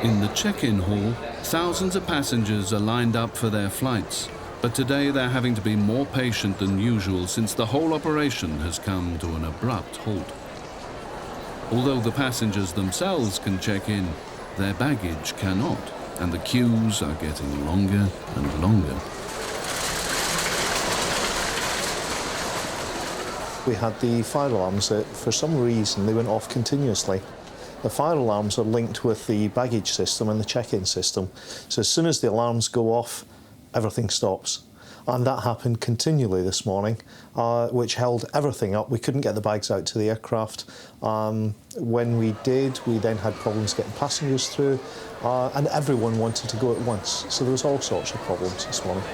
In the check-in hall, thousands of passengers are lined up for their flights. But today they're having to be more patient than usual since the whole operation has come to an abrupt halt. Although the passengers themselves can check in, their baggage cannot, and the queues are getting longer and longer. We had the fire alarms that, for some reason, they went off continuously. The fire alarms are linked with the baggage system and the check-in system. So as soon as the alarms go off, everything stops. And that happened continually this morning, which held everything up. We couldn't get the bags out to the aircraft. When we did, we then had problems getting passengers through, and everyone wanted to go at once. So there was all sorts of problems this morning.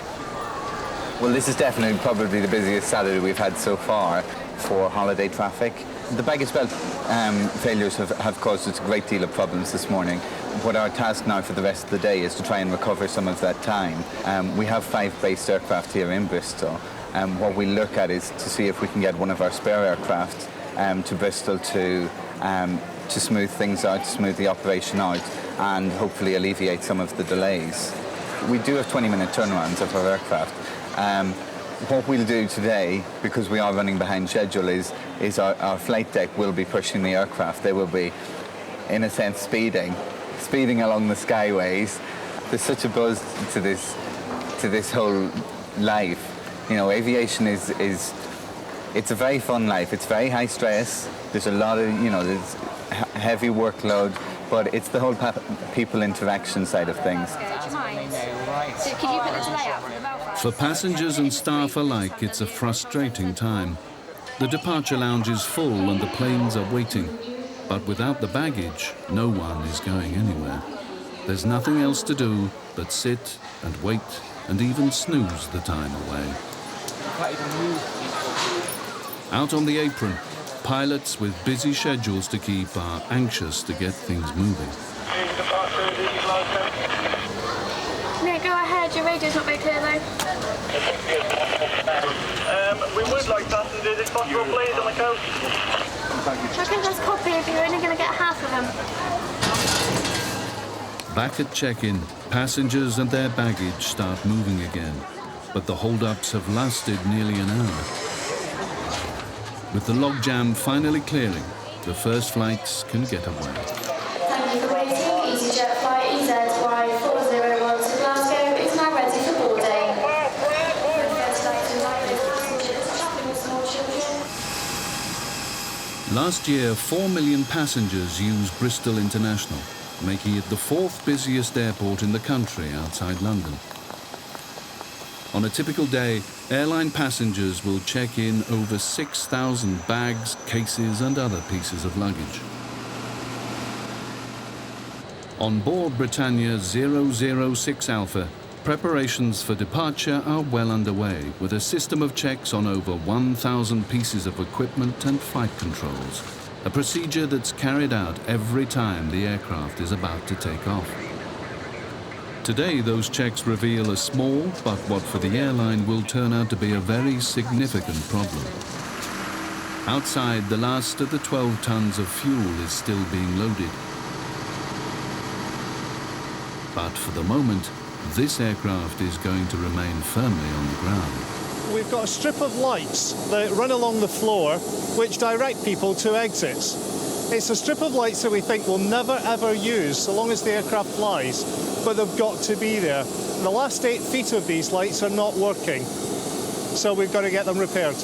Well, this is definitely probably the busiest Saturday we've had so far for holiday traffic. The baggage belt failures have caused us a great deal of problems this morning. What our task now for the rest of the day is to try and recover some of that time. We have 5 based aircraft here in Bristol. What we look at is to see if we can get one of our spare aircraft to Bristol to smooth things out, to smooth the operation out, and hopefully alleviate some of the delays. We do have 20-minute turnarounds of our aircraft. What we'll do today, because we are running behind schedule, is our flight deck will be pushing the aircraft. They will be, in a sense, speeding along the skyways. There's such a buzz to this whole life. You know, aviation is it's a very fun life. It's very high stress. There's a lot of, there's heavy workload, but it's the whole people interaction side of things. For passengers and staff alike, it's a frustrating time. The departure lounge is full and the planes are waiting. But without the baggage, no one is going anywhere. There's nothing else to do but sit and wait and even snooze the time away. Out on the apron, pilots with busy schedules to keep are anxious to get things moving. No, go ahead. Your radio's not very clear, though. We would like passengers, if possible, please, on the coast. I think there's copy if you're only going to get half of them. Back at check-in, passengers and their baggage start moving again. But the hold-ups have lasted nearly an hour. With the logjam finally clearing, the first flights can get away. Thank you for waiting. EasyJet flight EZY401 to Glasgow is now ready for boarding. Last year, 4 million passengers used Bristol International, making it the 4th busiest airport in the country outside London. On a typical day, airline passengers will check in over 6,000 bags, cases and other pieces of luggage. On board Britannia 006 Alpha, preparations for departure are well underway, with a system of checks on over 1,000 pieces of equipment and flight controls, a procedure that's carried out every time the aircraft is about to take off. Today, those checks reveal a small, but what for the airline will turn out to be a very significant problem. Outside, the last of the 12 tons of fuel is still being loaded. But for the moment, this aircraft is going to remain firmly on the ground. We've got a strip of lights that run along the floor which direct people to exits. It's a strip of lights that we think we'll never ever use so long as the aircraft flies, but they've got to be there. The last 8 feet of these lights are not working, so we've got to get them repaired.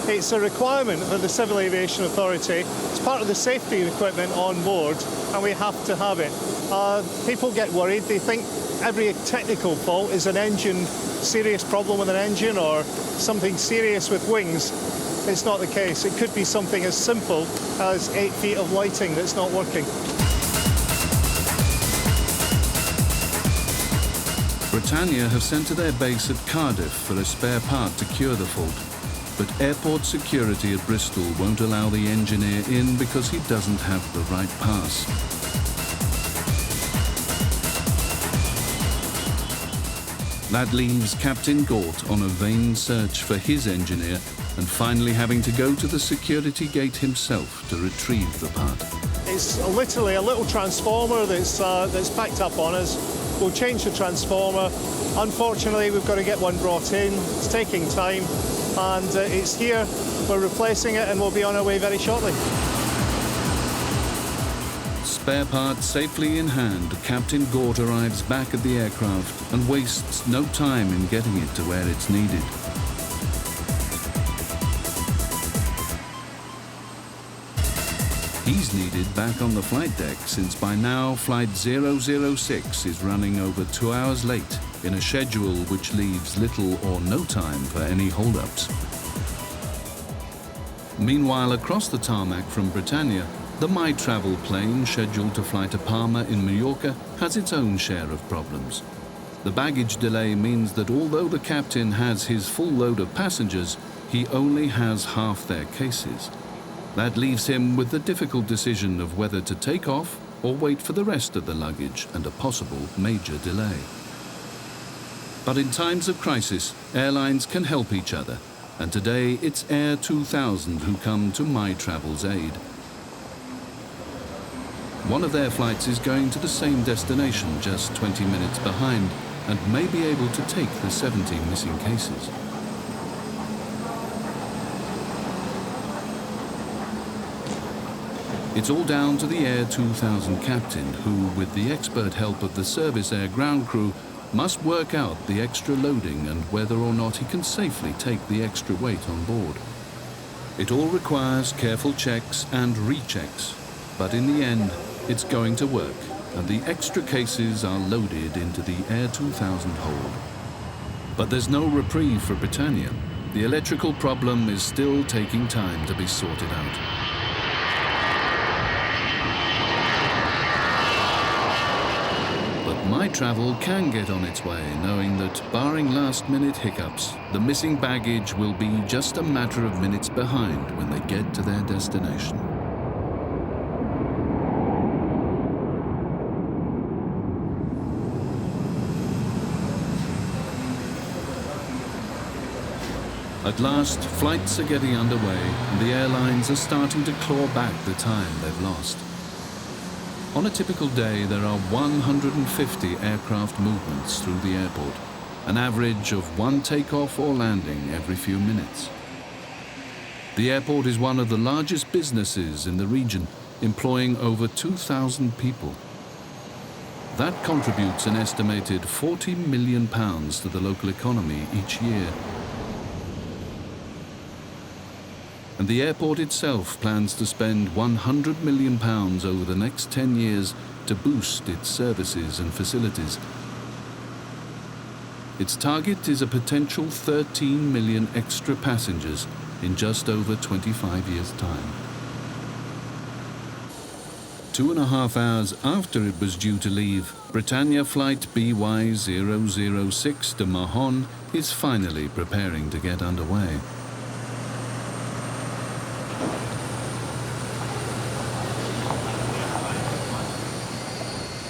It's a requirement for the Civil Aviation Authority. It's part of the safety equipment on board, and we have to have it. People get worried. They think every technical fault is an engine, serious problem with an engine or something serious with wings. It's not the case. It could be something as simple as 8 feet of lighting that's not working. Britannia have sent to their base at Cardiff for a spare part to cure the fault. But airport security at Bristol won't allow the engineer in because he doesn't have the right pass. That leaves Captain Gort on a vain search for his engineer and finally having to go to the security gate himself to retrieve the part. It's literally a little transformer that's packed up on us. We'll change the transformer. Unfortunately, we've got to get one brought in. It's taking time, and it's here. We're replacing it, and we'll be on our way very shortly. Spare parts safely in hand, Captain Gort arrives back at the aircraft and wastes no time in getting it to where it's needed. He's needed back on the flight deck since by now Flight 006 is running over 2 hours late in a schedule which leaves little or no time for any hold-ups. Meanwhile, across the tarmac from Britannia, the My Travel plane scheduled to fly to Palma in Mallorca has its own share of problems. The baggage delay means that although the captain has his full load of passengers, he only has half their cases. That leaves him with the difficult decision of whether to take off or wait for the rest of the luggage and a possible major delay. But in times of crisis, airlines can help each other, and today it's Air 2000 who come to My Travel's aid. One of their flights is going to the same destination just 20 minutes behind and may be able to take the 70 missing cases. It's all down to the Air 2000 captain who, with the expert help of the service air ground crew, must work out the extra loading and whether or not he can safely take the extra weight on board. It all requires careful checks and rechecks, but in the end, it's going to work, and the extra cases are loaded into the Air 2000 hold. But there's no reprieve for Britannia. The electrical problem is still taking time to be sorted out. My Travel can get on its way, knowing that, barring last-minute hiccups, the missing baggage will be just a matter of minutes behind when they get to their destination. At last, flights are getting underway, and the airlines are starting to claw back the time they've lost. On a typical day, there are 150 aircraft movements through the airport, an average of one takeoff or landing every few minutes. The airport is one of the largest businesses in the region, employing over 2,000 people. That contributes an estimated £40 million to the local economy each year. And the airport itself plans to spend £100 million over the next 10 years to boost its services and facilities. Its target is a potential 13 million extra passengers in just over 25 years' time. 2.5 hours after it was due to leave, Britannia flight BY006 to Mahon is finally preparing to get underway.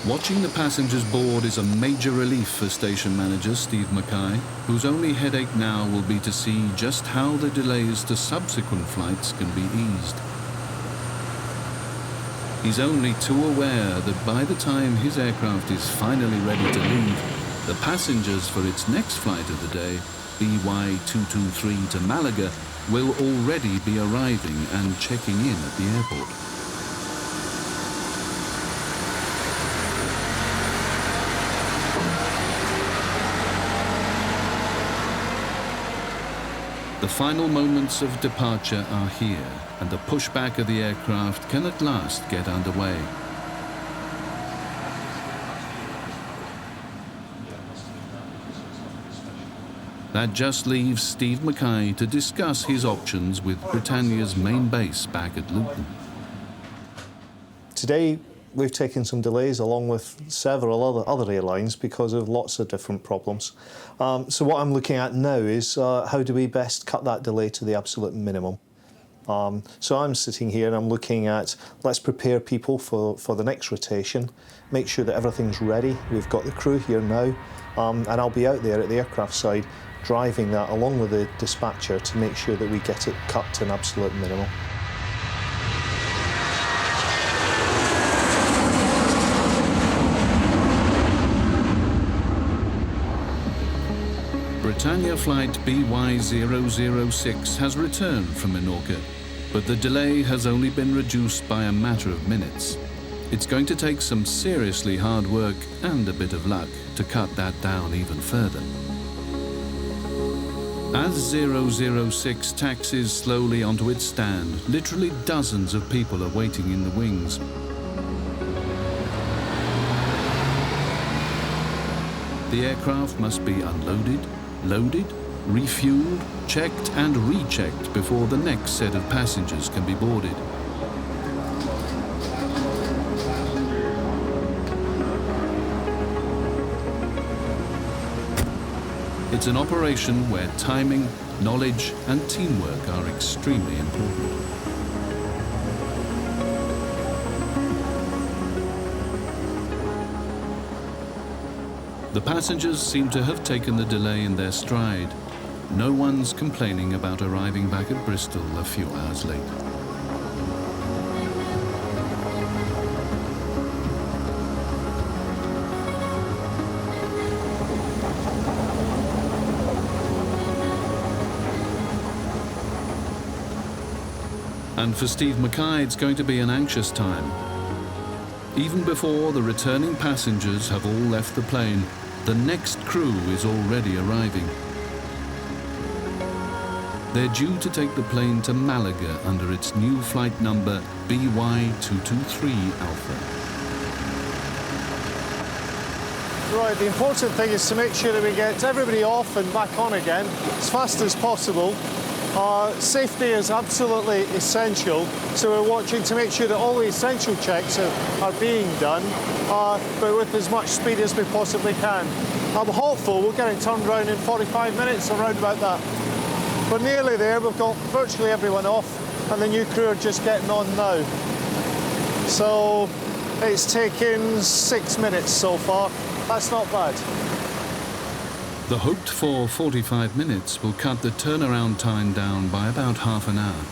Watching the passengers board is a major relief for station manager Steve Mackay, whose only headache now will be to see just how the delays to subsequent flights can be eased. He's only too aware that by the time his aircraft is finally ready to leave, the passengers for its next flight of the day, BY223 to Malaga, will already be arriving and checking in at the airport. The final moments of departure are here, and the pushback of the aircraft can at last get underway. That just leaves Steve Mackay to discuss his options with Britannia's main base back at Luton. Today, we've taken some delays along with several other airlines because of lots of different problems. So what I'm looking at now is how do we best cut that delay to the absolute minimum. So I'm sitting here and I'm looking at, let's prepare people for the next rotation, make sure that everything's ready. We've got the crew here now, and I'll be out there at the aircraft side driving that along with the dispatcher to make sure that we get it cut to an absolute minimum. Britannia flight BY006 has returned from Menorca, but the delay has only been reduced by a matter of minutes. It's going to take some seriously hard work and a bit of luck to cut that down even further. As 006 taxis slowly onto its stand, literally dozens of people are waiting in the wings. The aircraft must be unloaded, loaded, refueled, checked and rechecked before the next set of passengers can be boarded. It's an operation where timing, knowledge and teamwork are extremely important. The passengers seem to have taken the delay in their stride. No one's complaining about arriving back at Bristol a few hours late. And for Steve Mackay, it's going to be an anxious time. Even before the returning passengers have all left the plane, the next crew is already arriving. They're due to take the plane to Malaga under its new flight number BY223 Alpha. Right, the important thing is to make sure that we get everybody off and back on again as fast as possible. Safety is absolutely essential, so we're watching to make sure that all the essential checks are being done, but with as much speed as we possibly can. I'm hopeful we'll get it turned around in 45 minutes, around about that. We're nearly there, we've got virtually everyone off, and the new crew are just getting on now. So it's taken 6 minutes so far. That's not bad. The hoped-for 45 minutes will cut the turnaround time down by about half an hour.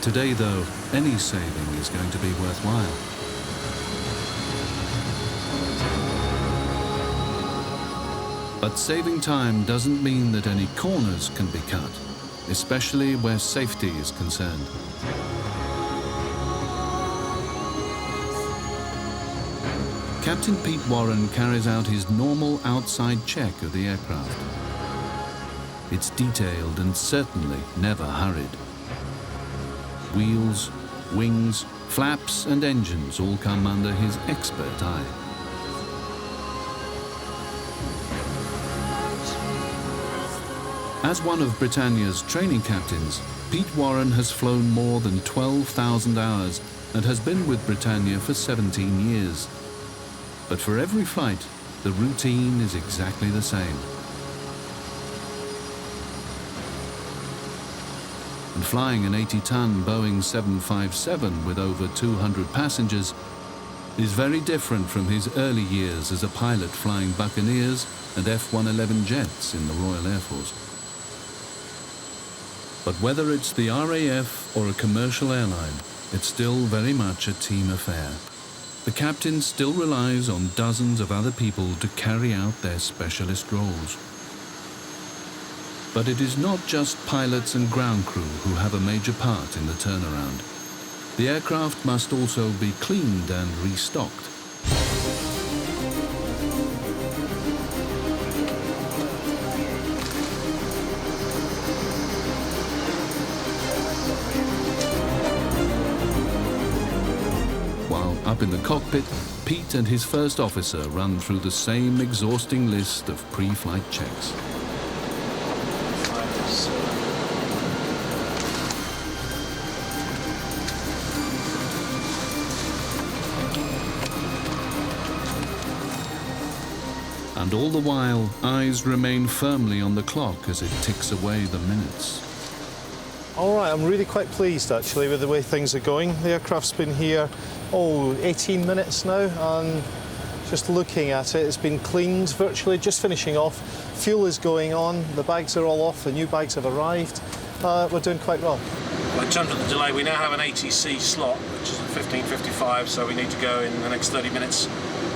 Today, though, any saving is going to be worthwhile. But saving time doesn't mean that any corners can be cut, especially where safety is concerned. Captain Pete Warren carries out his normal outside check of the aircraft. It's detailed and certainly never hurried. Wheels, wings, flaps and engines all come under his expert eye. As one of Britannia's training captains, Pete Warren has flown more than 12,000 hours and has been with Britannia for 17 years. But for every flight, the routine is exactly the same. And flying an 80-ton Boeing 757 with over 200 passengers is very different from his early years as a pilot flying Buccaneers and F-111 jets in the Royal Air Force. But whether it's the RAF or a commercial airline, it's still very much a team affair. The captain still relies on dozens of other people to carry out their specialist roles. But it is not just pilots and ground crew who have a major part in the turnaround. The aircraft must also be cleaned and restocked. Up in the cockpit, Pete and his first officer run through the same exhausting list of pre-flight checks. And all the while, eyes remain firmly on the clock as it ticks away the minutes. All right, I'm really quite pleased actually with the way things are going. The aircraft's been here, 18 minutes now, and just looking at it, it's been cleaned virtually, just finishing off. Fuel is going on, the bags are all off, the new bags have arrived. We're doing quite well. Well, in terms of the delay, we now have an ATC slot, which is at 15:55, so we need to go in the next 30 minutes.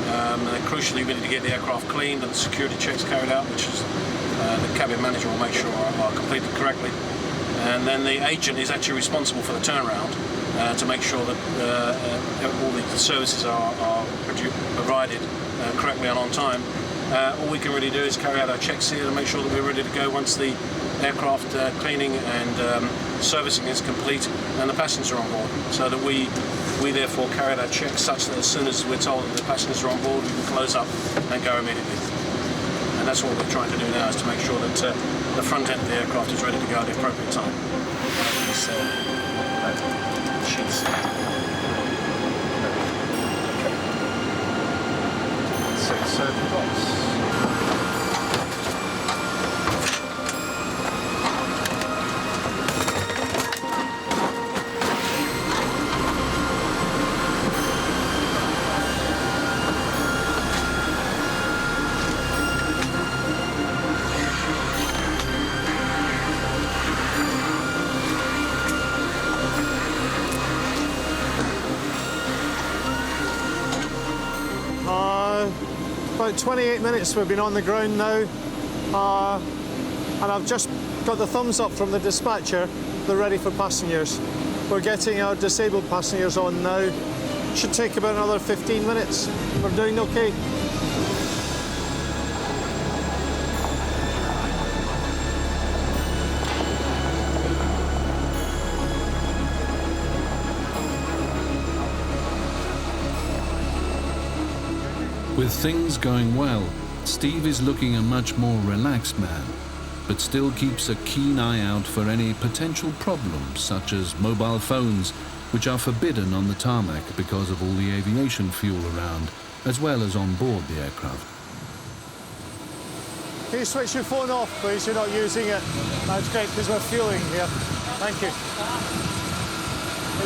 And then crucially, we need to get the aircraft cleaned and the security checks carried out, which is the cabin manager will make sure are completed correctly. And then the agent is actually responsible for the turnaround to make sure that all the services are provided correctly and on time. All we can really do is carry out our checks here to make sure that we're ready to go once the aircraft cleaning and servicing is complete and the passengers are on board, so that we therefore carry out our checks such that as soon as we're told that the passengers are on board, we can close up and go immediately. And that's what we're trying to do now, is to make sure that the front end of the aircraft is ready to go at the appropriate time. These sheets. So box. About 28 minutes we've been on the ground now, and I've just got the thumbs up from the dispatcher. They're ready for passengers. We're getting our disabled passengers on now. Should take about another 15 minutes. We're doing okay. With things going well, Steve is looking a much more relaxed man, but still keeps a keen eye out for any potential problems, such as mobile phones, which are forbidden on the tarmac because of all the aviation fuel around, as well as on board the aircraft. Can you switch your phone off, please? You're not using it. That's great, because we're fueling here. Thank you.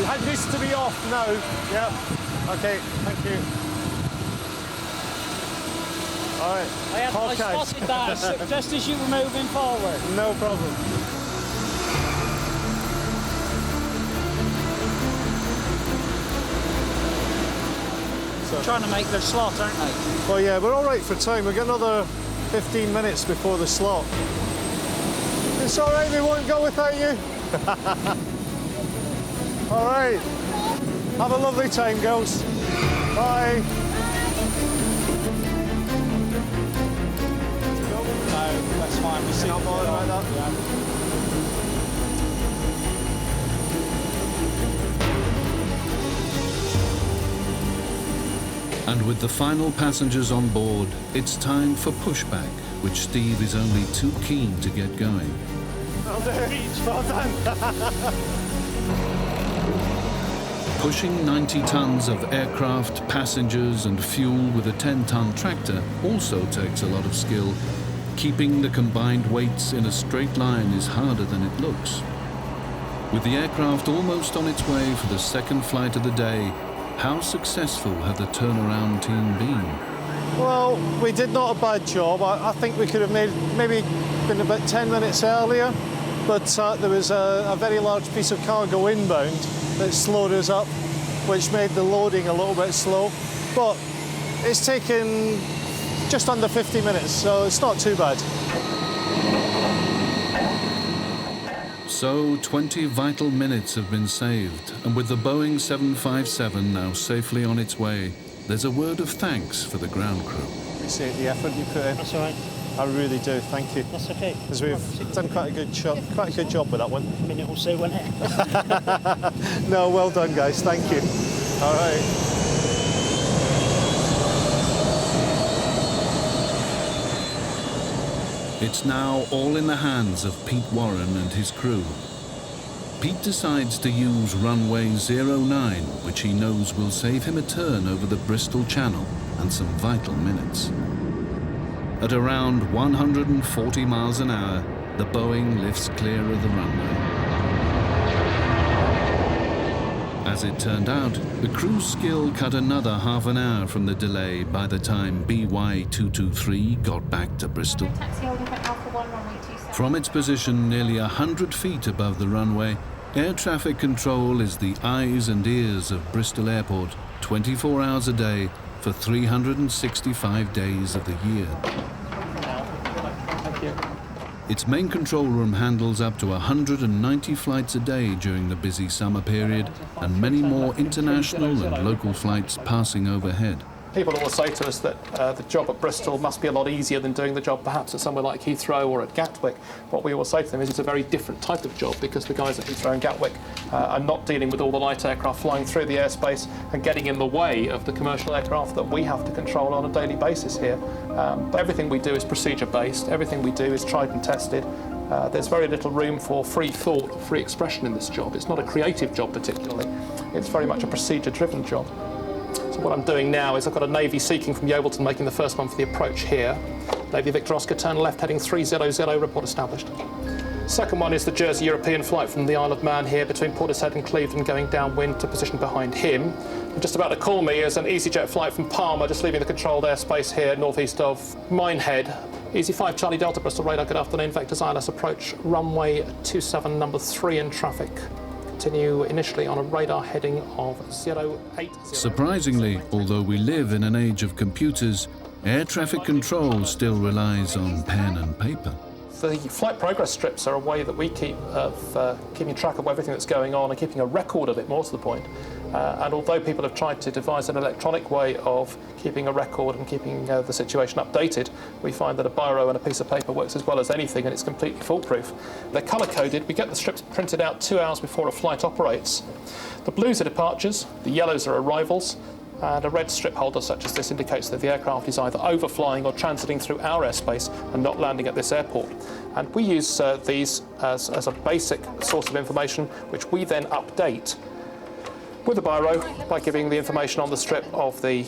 It needs to be off now. Yep. Okay, thank you. All right. I spotted that just as you were moving forward. No problem. So, trying to make their slot, aren't they? Well, yeah, we're all right for time. We've got another 15 minutes before the slot. It's all right, we won't go without you. All right. Have a lovely time, girls. Bye. That's fine. We see. Not bothered by that. And with the final passengers on board, it's time for pushback, which Steve is only too keen to get going. Well done. Pushing 90 tons of aircraft, passengers and fuel with a 10-ton tractor also takes a lot of skill. Keeping the combined weights in a straight line is harder than it looks. With the aircraft almost on its way for the second flight of the day, how successful have the turnaround team been? Well, we did not a bad job. I think we could have maybe been about 10 minutes earlier, but there was a very large piece of cargo inbound that slowed us up, which made the loading a little bit slow. But it's taken just under 50 minutes, so it's not too bad. So 20 vital minutes have been saved, and with the Boeing 757 now safely on its way, there's a word of thanks for the ground crew. Appreciate the effort you put in. That's all right. I really do, thank you. That's okay. Because we've done quite a good job with that one. A minute or so, won't it? No, well done, guys. Thank you. All right. It's now all in the hands of Pete Warren and his crew. Pete decides to use runway 09, which he knows will save him a turn over the Bristol Channel and some vital minutes. At around 140 miles an hour, the Boeing lifts clear of the runway. As it turned out, the crew's skill cut another half an hour from the delay by the time BY223 got back to Bristol. From its position nearly 100 feet above the runway, air traffic control is the eyes and ears of Bristol Airport 24 hours a day for 365 days of the year. Thank you. Its main control room handles up to 190 flights a day during the busy summer period, and many more international and local flights passing overhead. People always say to us that the job at Bristol must be a lot easier than doing the job perhaps at somewhere like Heathrow or at Gatwick. What we always say to them is it's a very different type of job, because the guys at Heathrow and Gatwick are not dealing with all the light aircraft flying through the airspace and getting in the way of the commercial aircraft that we have to control on a daily basis here. But everything we do is procedure-based, everything we do is tried and tested. There's very little room for free thought or free expression in this job. It's not a creative job particularly, it's very much a procedure-driven job. So what I'm doing now is I've got a Navy Sea King from Yeovilton making the first one for the approach here. Navy Victor Oscar, turn left, heading 300, report established. Second one is the Jersey European flight from the Isle of Man here between Portishead and Clevedon, going downwind to position behind him. And just about to call me is an EasyJet flight from Palma, just leaving the controlled airspace here northeast of Minehead. Easy 5 Charlie Delta Bristol radar, good afternoon, Vector's ILS approach, runway 27, number 3 in traffic. Continue initially on a radar heading of 080. Surprisingly, although we live in an age of computers, air traffic control still relies on pen and paper. The flight progress strips are a way that we keep of keeping track of everything that's going on and keeping a record of it, more to the point. And although people have tried to devise an electronic way of keeping a record and keeping the situation updated, we find that a biro and a piece of paper works as well as anything, and it's completely foolproof. They're colour-coded. We get the strips printed out 2 hours before a flight operates. The blues are departures, the yellows are arrivals, and a red strip holder such as this indicates that the aircraft is either overflying or transiting through our airspace and not landing at this airport. And we use these as a basic source of information, which we then update with a biro by giving the information on the strip of the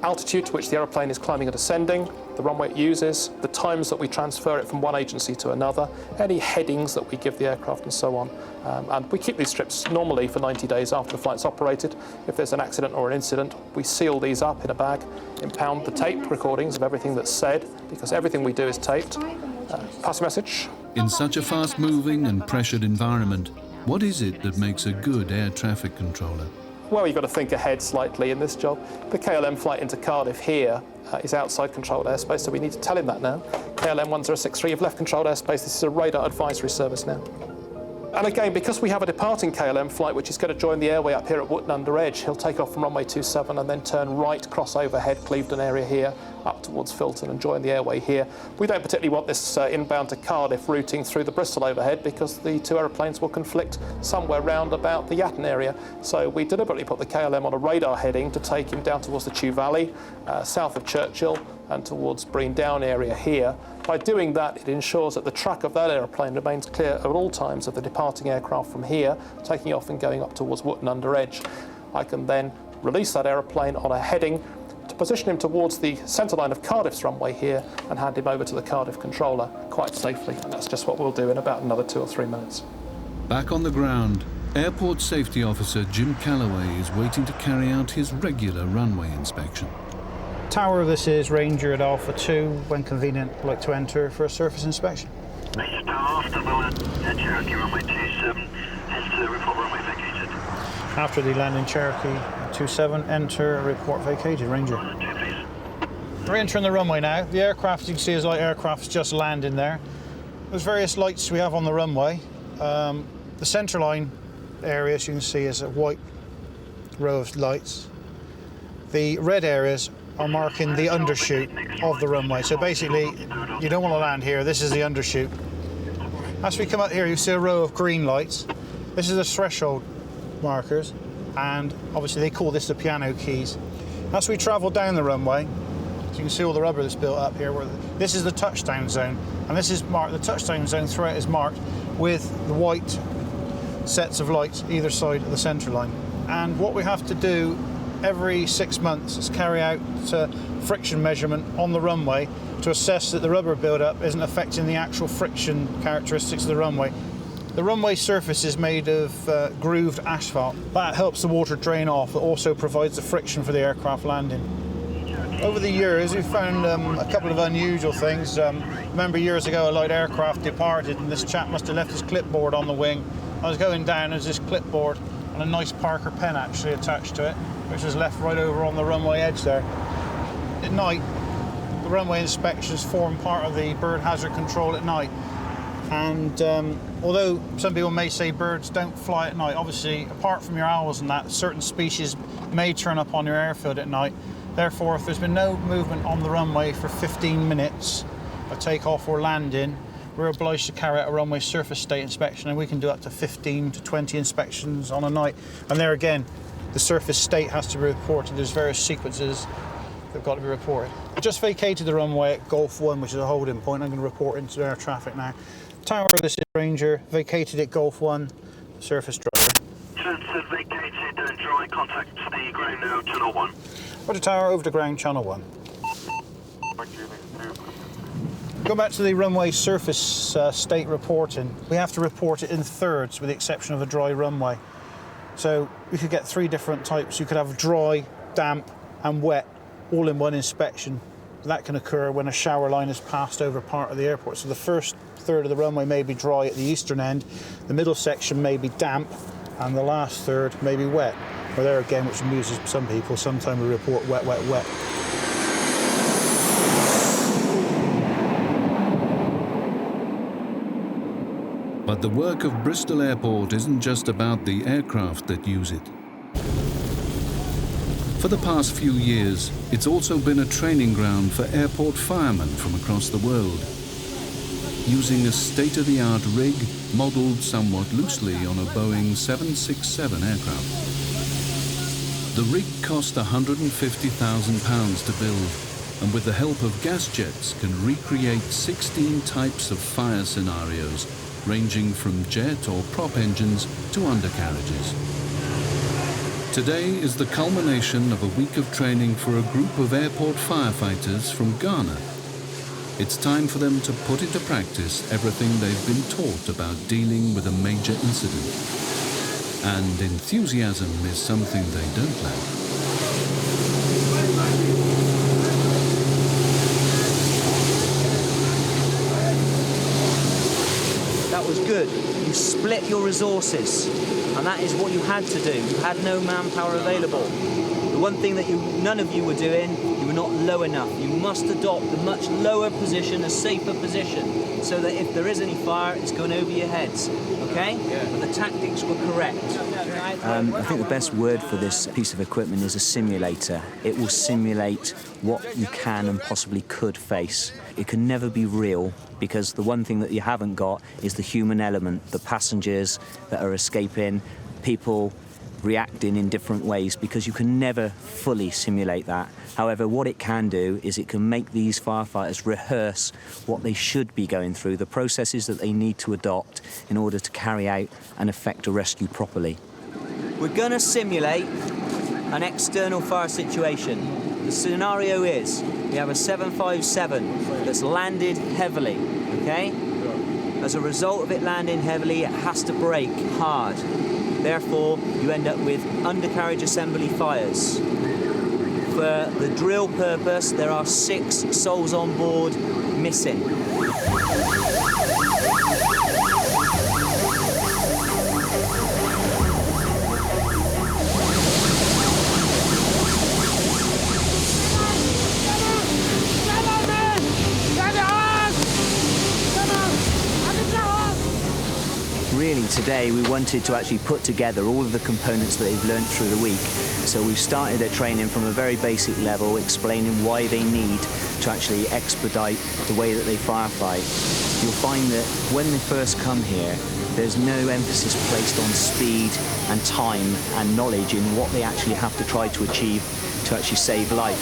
altitude to which the aeroplane is climbing and ascending, the runway it uses, the times that we transfer it from one agency to another, any headings that we give the aircraft, and so on. And we keep these strips normally for 90 days after the flight's operated. If there's an accident or an incident, we seal these up in a bag, impound the taped recordings of everything that's said, because everything we do is taped. Pass a message. In such a fast-moving and pressured environment, what is it that makes a good air traffic controller? Well, you've got to think ahead slightly in this job. The KLM flight into Cardiff here is outside controlled airspace, so we need to tell him that now. KLM 1063, you've left controlled airspace. This is a radar advisory service now. And again, because we have a departing KLM flight which is going to join the airway up here at Wootton under Edge, he'll take off from runway 27 and then turn right, cross overhead Clevedon area here, up towards Filton and join the airway here. We don't particularly want this inbound to Cardiff routing through the Bristol overhead, because the two aeroplanes will conflict somewhere round about the Yatton area. So we deliberately put the KLM on a radar heading to take him down towards the Chew Valley, south of Churchill, and towards Breen Down area here. By doing that, it ensures that the track of that aeroplane remains clear at all times of the departing aircraft from here, taking off and going up towards Wootton under Edge. I can then release that aeroplane on a heading to position him towards the centre line of Cardiff's runway here and hand him over to the Cardiff controller quite safely. And that's just what we'll do in about another 2 or 3 minutes. Back on the ground, Airport Safety Officer Jim Calloway is waiting to carry out his regular runway inspection. Tower of this is Ranger at Alpha 2, when convenient, I'd like to enter for a surface inspection. Ranger Tower after the Cherokee runway 27, heads to report runway vacated. After the landing Cherokee 27, enter, report vacated, Ranger. We're entering the runway now. The aircraft, you can see, is light aircraft's just landing there. There's various lights we have on the runway. The centre line area, as you can see, is a white row of lights. The red areas are marking the undershoot of the runway. So basically, you don't want to land here. This is the undershoot. As we come up here, you see a row of green lights. This is the threshold markers, and obviously they call this the piano keys. As we travel down the runway, so you can see all the rubber that's built up here. This is the touchdown zone, and this is marked. The touchdown zone throughout is marked with the white sets of lights either side of the centre line. And what we have to do every 6 months is carry out friction measurement on the runway to assess that the rubber build-up isn't affecting the actual friction characteristics of the runway. The runway surface is made of grooved asphalt. That helps the water drain off. It also provides the friction for the aircraft landing. Over the years, we've found a couple of unusual things. Remember years ago, a light aircraft departed and this chap must have left his clipboard on the wing. I was going down, there's this clipboard and a nice Parker pen actually attached to it, which was left right over on the runway edge there. At night, the runway inspections form part of the bird hazard control at night. And although some people may say birds don't fly at night, obviously, apart from your owls and that, certain species may turn up on your airfield at night. Therefore, if there's been no movement on the runway for 15 minutes of takeoff or landing, we're obliged to carry out a runway surface state inspection, and we can do up to 15 to 20 inspections on a night. And there again, the surface state has to be reported. There's various sequences that have got to be reported. I just vacated the runway at Golf 1, which is a holding point. I'm going to report into air traffic now. Tower, this is Ranger, vacated at Golf 1, surface driver. Said vacated, dry contact to the ground now, channel 1. Roger, Tower, over to ground, channel 1. Go back to the runway surface state reporting. We have to report it in thirds with the exception of a dry runway. So we could get 3 different types. You could have dry, damp and wet all in one inspection. That can occur when a shower line has passed over part of the airport. So the first third of the runway may be dry at the eastern end, the middle section may be damp, and the last third may be wet. Or there again, which amuses some people, sometimes we report wet, wet, wet. But the work of Bristol Airport isn't just about the aircraft that use it. For the past few years, it's also been a training ground for airport firemen from across the world, using a state-of-the-art rig modelled somewhat loosely on a Boeing 767 aircraft. The rig cost £150,000 to build, and with the help of gas jets can recreate 16 types of fire scenarios, ranging from jet or prop engines to undercarriages. Today is the culmination of a week of training for a group of airport firefighters from Ghana. It's time for them to put into practice everything they've been taught about dealing with a major incident. And enthusiasm is something they don't lack. That was good. You split your resources, and that is what you had to do. You had no manpower available. The one thing that none of you were doing, you were not low enough. You must adopt a much lower position, a safer position, so that if there is any fire, it's going over your heads, okay? But the tactics were correct. I think the best word for this piece of equipment is a simulator. It will simulate what you can and possibly could face. It can never be real, because the one thing that you haven't got is the human element, the passengers that are escaping, people reacting in different ways, because you can never fully simulate that. However, what it can do is it can make these firefighters rehearse what they should be going through, the processes that they need to adopt in order to carry out and effect a rescue properly. We're going to simulate an external fire situation. The scenario is we have a 757 that's landed heavily, okay? As a result of it landing heavily, it has to brake hard. Therefore, you end up with undercarriage assembly fires. For the drill purpose, there are 6 souls on board missing. Really, today we wanted to actually put together all of the components that they've learned through the week. So we've started their training from a very basic level, explaining why they need to actually expedite the way that they firefight. You'll find that when they first come here, there's no emphasis placed on speed and time and knowledge in what they actually have to try to achieve to actually save life.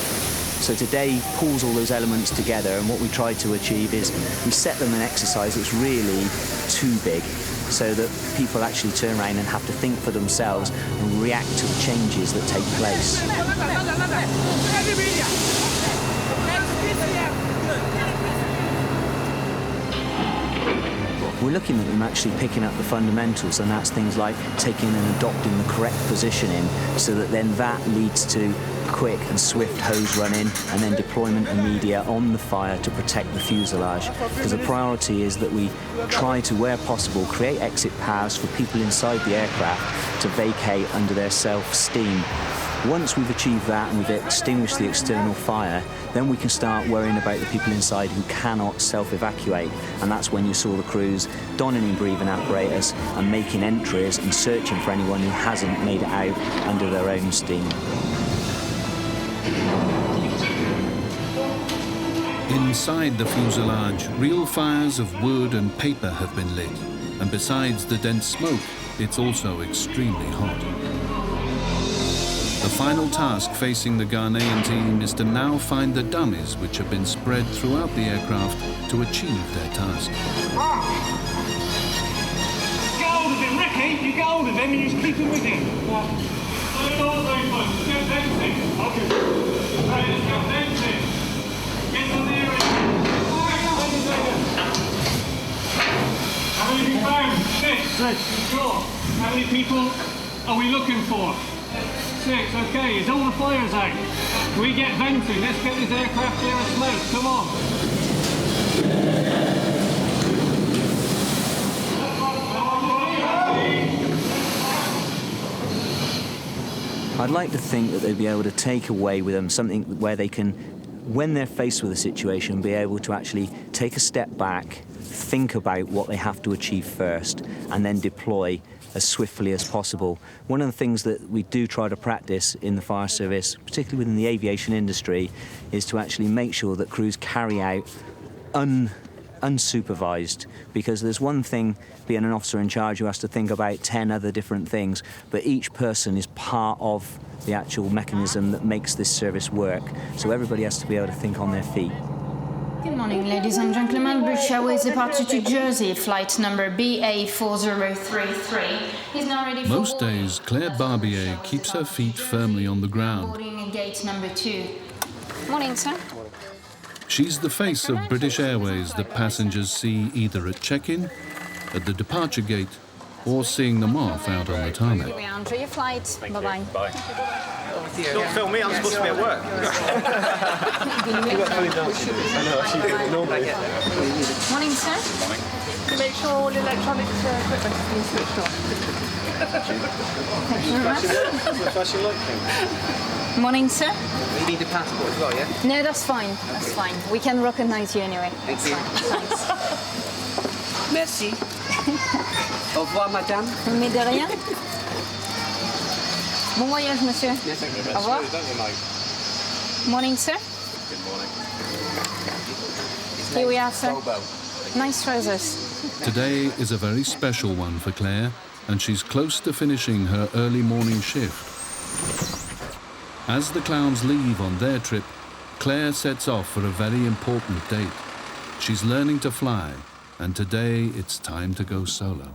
So today pulls all those elements together, and what we try to achieve is we set them an exercise that's really too big, so that people actually turn around and have to think for themselves and react to the changes that take place. We're looking at them actually picking up the fundamentals, and that's things like taking and adopting the correct positioning, so that then that leads to quick and swift hose running and then deployment of media on the fire to protect the fuselage. Because the priority is that we try to, where possible, create exit paths for people inside the aircraft to vacate under their self-steam. Once we've achieved that and we've extinguished the external fire, then we can start worrying about the people inside who cannot self-evacuate. And that's when you saw the crews donning and breathing apparatus and making entries and searching for anyone who hasn't made it out under their own steam. Inside the fuselage, real fires of wood and paper have been lit. And besides the dense smoke, it's also extremely hot. The final task facing the Ghanaian team is to now find the dummies which have been spread throughout the aircraft to achieve their task. Get hold of him, Ricky! You get hold of him and you just keep him with him. Okay. Right, let's go dancing. Get on the area. How many have you found? Six. Sure. How many people are we looking for? 6, okay, is all the fires out? Can we get venting? Let's get this aircraft clear of smoke, come on. I'd like to think that they'd be able to take away with them something where they can, when they're faced with a situation, be able to actually take a step back, think about what they have to achieve first, and then deploy as swiftly as possible. One of the things that we do try to practice in the fire service, particularly within the aviation industry, is to actually make sure that crews carry out unsupervised, because there's one thing being an officer in charge who has to think about 10 other different things, but each person is part of the actual mechanism that makes this service work, so everybody has to be able to think on their feet. Good morning, ladies and gentlemen. British Airways departure to Jersey, flight number BA4033 is now ready for Most days, Claire Barbier keeps her feet firmly on the ground. boarding at gate number 2. Morning, sir. She's the face of British Airways that passengers see either at check-in, at the departure gate, or seeing them off out on the tarmac. Enjoy your flight. Bye-bye. Bye. Don't film me, I'm supposed to be at work. Morning, sir. Morning. To make sure all electronic equipment has been switched off. Thank you very much. That's the flashing light thing. Morning, sir. You need a passport as well, yeah? No, that's fine. That's fine. We can recognize you anyway. Thank you. Thanks. Merci. Au revoir, madame. Mais de rien. Bon voyage, monsieur. Yes, thank you. Au revoir. Morning, sir. Good morning. Here we are, sir. Nice trousers. Today is a very special one for Claire, and she's close to finishing her early morning shift. As the clowns leave on their trip, Claire sets off for a very important date. She's learning to fly, and today it's time to go solo.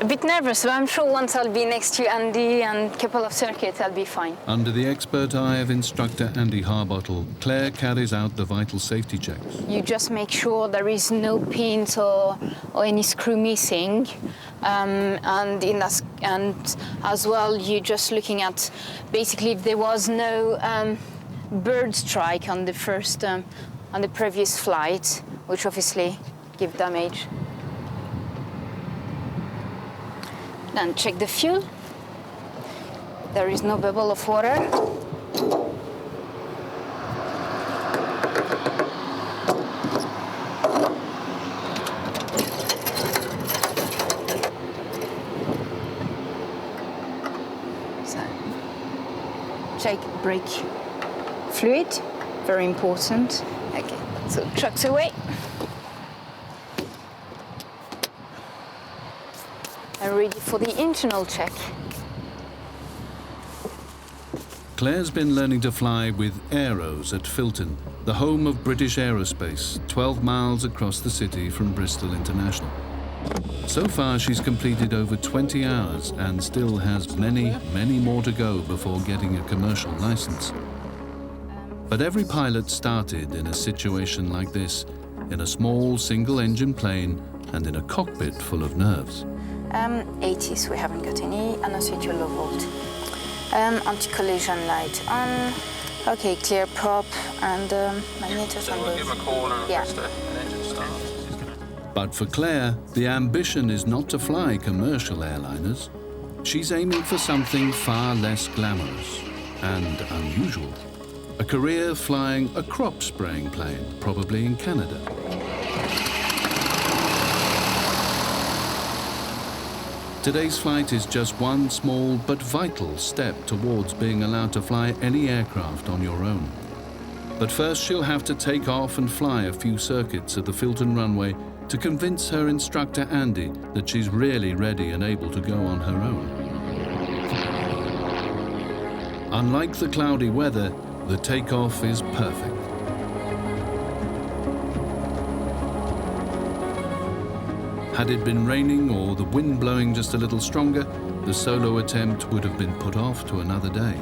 A bit nervous, but I'm sure once I'll be next to Andy and a couple of circuits, I'll be fine. Under the expert eye of instructor Andy Harbottle, Claire carries out the vital safety checks. You just make sure there is no pins or any screw missing. And as well, you're just looking at basically if there was no bird strike on the first, on the previous flight, which obviously give damage. Then check the fuel. There is no bubble of water. So, check brake fluid, very important. Okay, so trucks away. And ready for the internal check. Claire's been learning to fly with Aeros at Filton, the home of British Aerospace, 12 miles across the city from Bristol International. So far, she's completed over 20 hours and still has many, many more to go before getting a commercial license. But every pilot started in a situation like this, in a small single-engine plane and in a cockpit full of nerves. 80s, we haven't got any. Announce your low volt. Anti-collision light on. Okay, clear prop and magnetors on both. Give him a call and request an engine start. But for Claire, the ambition is not to fly commercial airliners. She's aiming for something far less glamorous and unusual. A career flying a crop spraying plane, probably in Canada. Today's flight is just one small but vital step towards being allowed to fly any aircraft on your own. But first she'll have to take off and fly a few circuits at the Filton runway to convince her instructor Andy that she's really ready and able to go on her own. Unlike the cloudy weather, the takeoff is perfect. Had it been raining or the wind blowing just a little stronger, the solo attempt would have been put off to another day.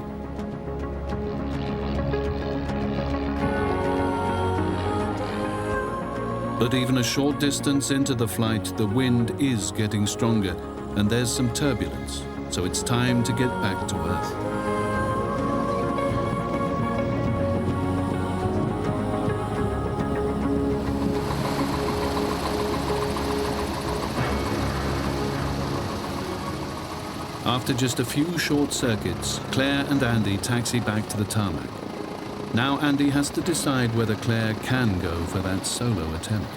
But even a short distance into the flight, the wind is getting stronger and there's some turbulence, so it's time to get back to Earth. After just a few short circuits, Claire and Andy taxi back to the tarmac. Now Andy has to decide whether Claire can go for that solo attempt.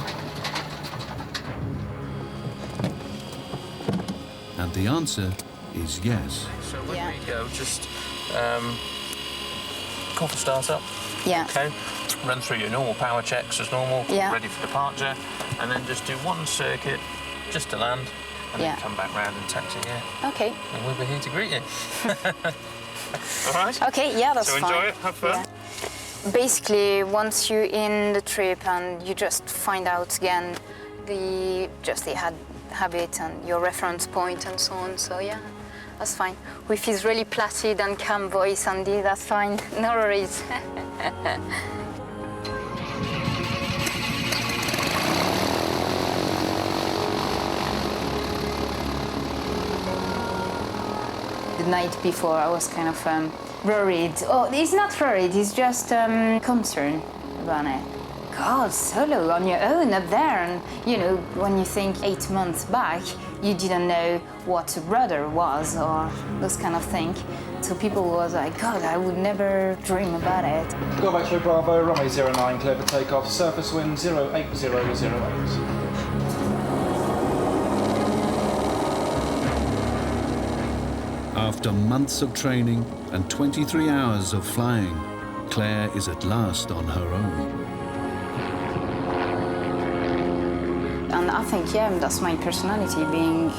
And the answer is yes. So when we go, just call for startup. Yeah. Okay. Run through your normal power checks as normal. Yeah. Ready for departure, and then just do one circuit just to land, and then come back round and taxi here. Okay. And we'll be here to greet you. All right. Okay. Yeah, that's fine. So enjoy it. Have fun. Yeah. Basically, once you're in the trip and you just find out again the habit and your reference point and so on. So yeah, that's fine. With his really placid and calm voice, Andy, that's fine. No worries. The night before, I was kind of worried. Oh, he's not worried, he's just concerned about it. God, solo on your own up there. And, you know, when you think 8 months back, you didn't know what a rudder was or those kind of thing. So people was like, God, I would never dream about it. Go back to Bravo, runway 09, clear for takeoff, surface wind 08008. After months of training and 23 hours of flying, Claire is at last on her own. And I think, yeah, that's my personality, being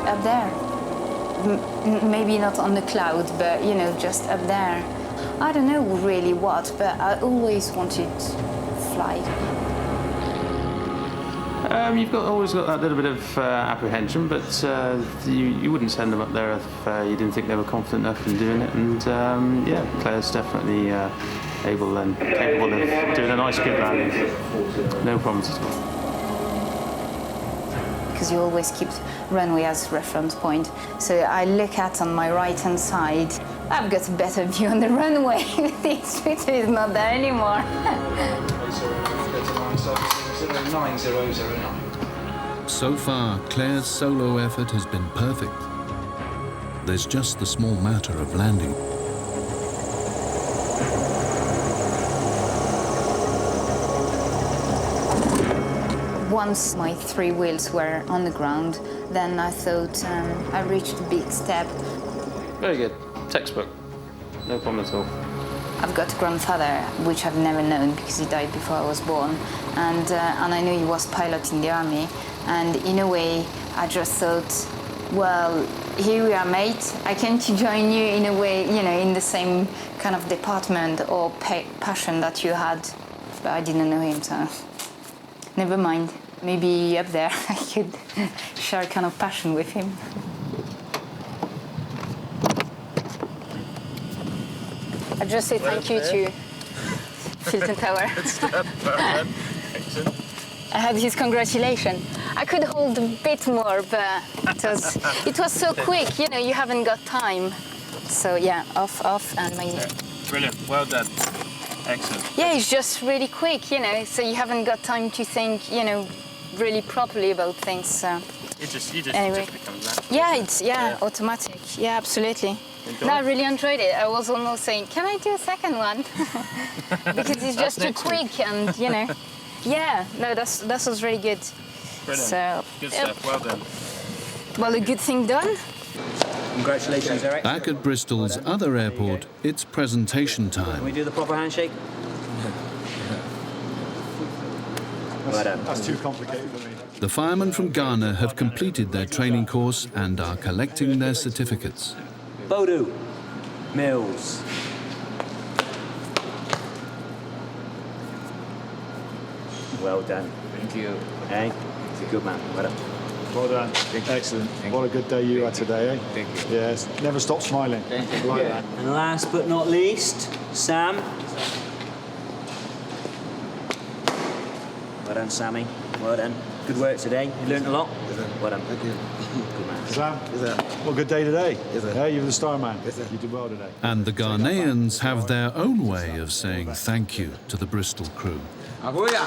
up there. Maybe not on the cloud, but, you know, just up there. I don't know really what, but I always wanted to fly. You've always got that little bit of apprehension, but you wouldn't send them up there if you didn't think they were confident enough in doing it. And yeah, Claire's definitely able and capable of doing a nice, good landing. No problems at all. Because you always keep runway as reference point. So I look at on my right-hand side, I've got a better view on the runway. The instructor is not there anymore. 9009. So far, Claire's solo effort has been perfect. There's just the small matter of landing. Once my 3 wheels were on the ground, then I thought I reached a big step. Very good. Textbook. No problem at all. I've got a grandfather, which I've never known because he died before I was born, and I know he was pilot in the army. And in a way, I just thought, well, here we are, mate. I came to join you in a way, you know, in the same kind of department or passion that you had, but I didn't know him, so never mind. Maybe up there I could share a kind of passion with him. I just say thank you to Filton Tower. I had his congratulations. I could hold a bit more, but it was so quick, you know, you haven't got time. So yeah, off, and my... Brilliant, well done. Excellent. Yeah, it's just really quick, you know, so you haven't got time to think, you know, really properly about things. So. anyway. just becomes natural. Yeah, it's automatic. Yeah, absolutely. No, I really enjoyed it. I was almost saying, can I do a second one? Because it's just too quick and, you know. Yeah, no, that was really good. Brilliant. So, Good stuff, well done. Well, a good thing done. Congratulations, Eric. Back at Bristol's other airport, it's presentation Can time. we do the proper handshake? Well done. That's too complicated for me. The firemen from Ghana have completed their training course and are collecting their certificates. Bodu. Mills. Well done. Thank you. Hey, good man. Well done. Well done. Excellent. What a good day you had today, eh? Thank you. Yes. Never stop smiling. Thank you. Like that. And last but not least, Sam. Well done, Sammy. Well done. Good work today. You learnt a lot. Well done. Thank you. Good man. Sam, what a good day today. Yeah, you were the star man. You did well today. And the Ghanaians have their own way of saying thank you to the Bristol crew. Ahoya!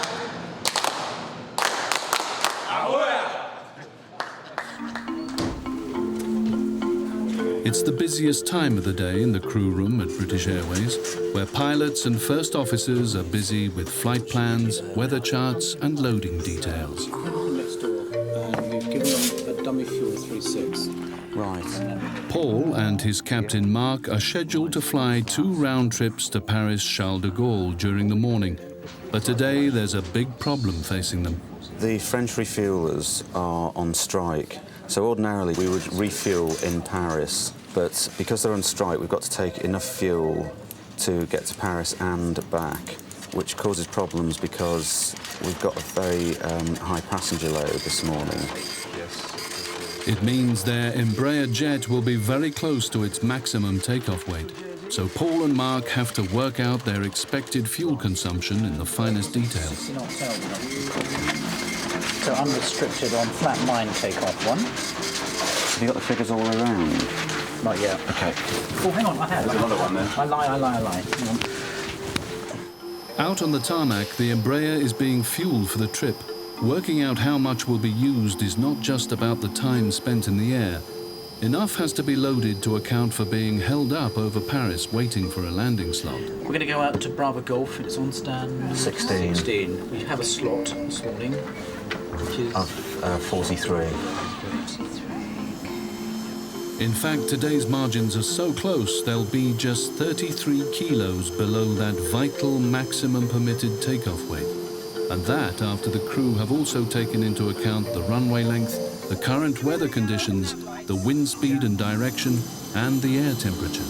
It's the busiest time of the day in the crew room at British Airways, where pilots and first officers are busy with flight plans, weather charts and loading details. Next door, we've given them a dummy fuel 36. Right. Paul and his captain Mark are scheduled to fly 2 round trips to Paris Charles de Gaulle during the morning. But today there's a big problem facing them. The French refuelers are on strike. So ordinarily we would refuel in Paris, but because they're on strike, we've got to take enough fuel to get to Paris and back, which causes problems because we've got a very high passenger load this morning. It means their Embraer jet will be very close to its maximum takeoff weight. So Paul and Mark have to work out their expected fuel consumption in the finest details. So unrestricted on flat 9 takeoff 1. Have you got the figures all around? Not yet. Okay. Oh, hang on, I have. There's another one there. I lie. Hang on. Out on the tarmac, the Embraer is being fueled for the trip. Working out how much will be used is not just about the time spent in the air. Enough has to be loaded to account for being held up over Paris waiting for a landing slot. We're going to go out to Bravo Golf. It's on stand 16. We have a slot this morning, which is... Of 43. In fact, today's margins are so close, they'll be just 33 kilos below that vital maximum permitted takeoff weight. And that after the crew have also taken into account the runway length, the current weather conditions, the wind speed and direction, and the air temperature.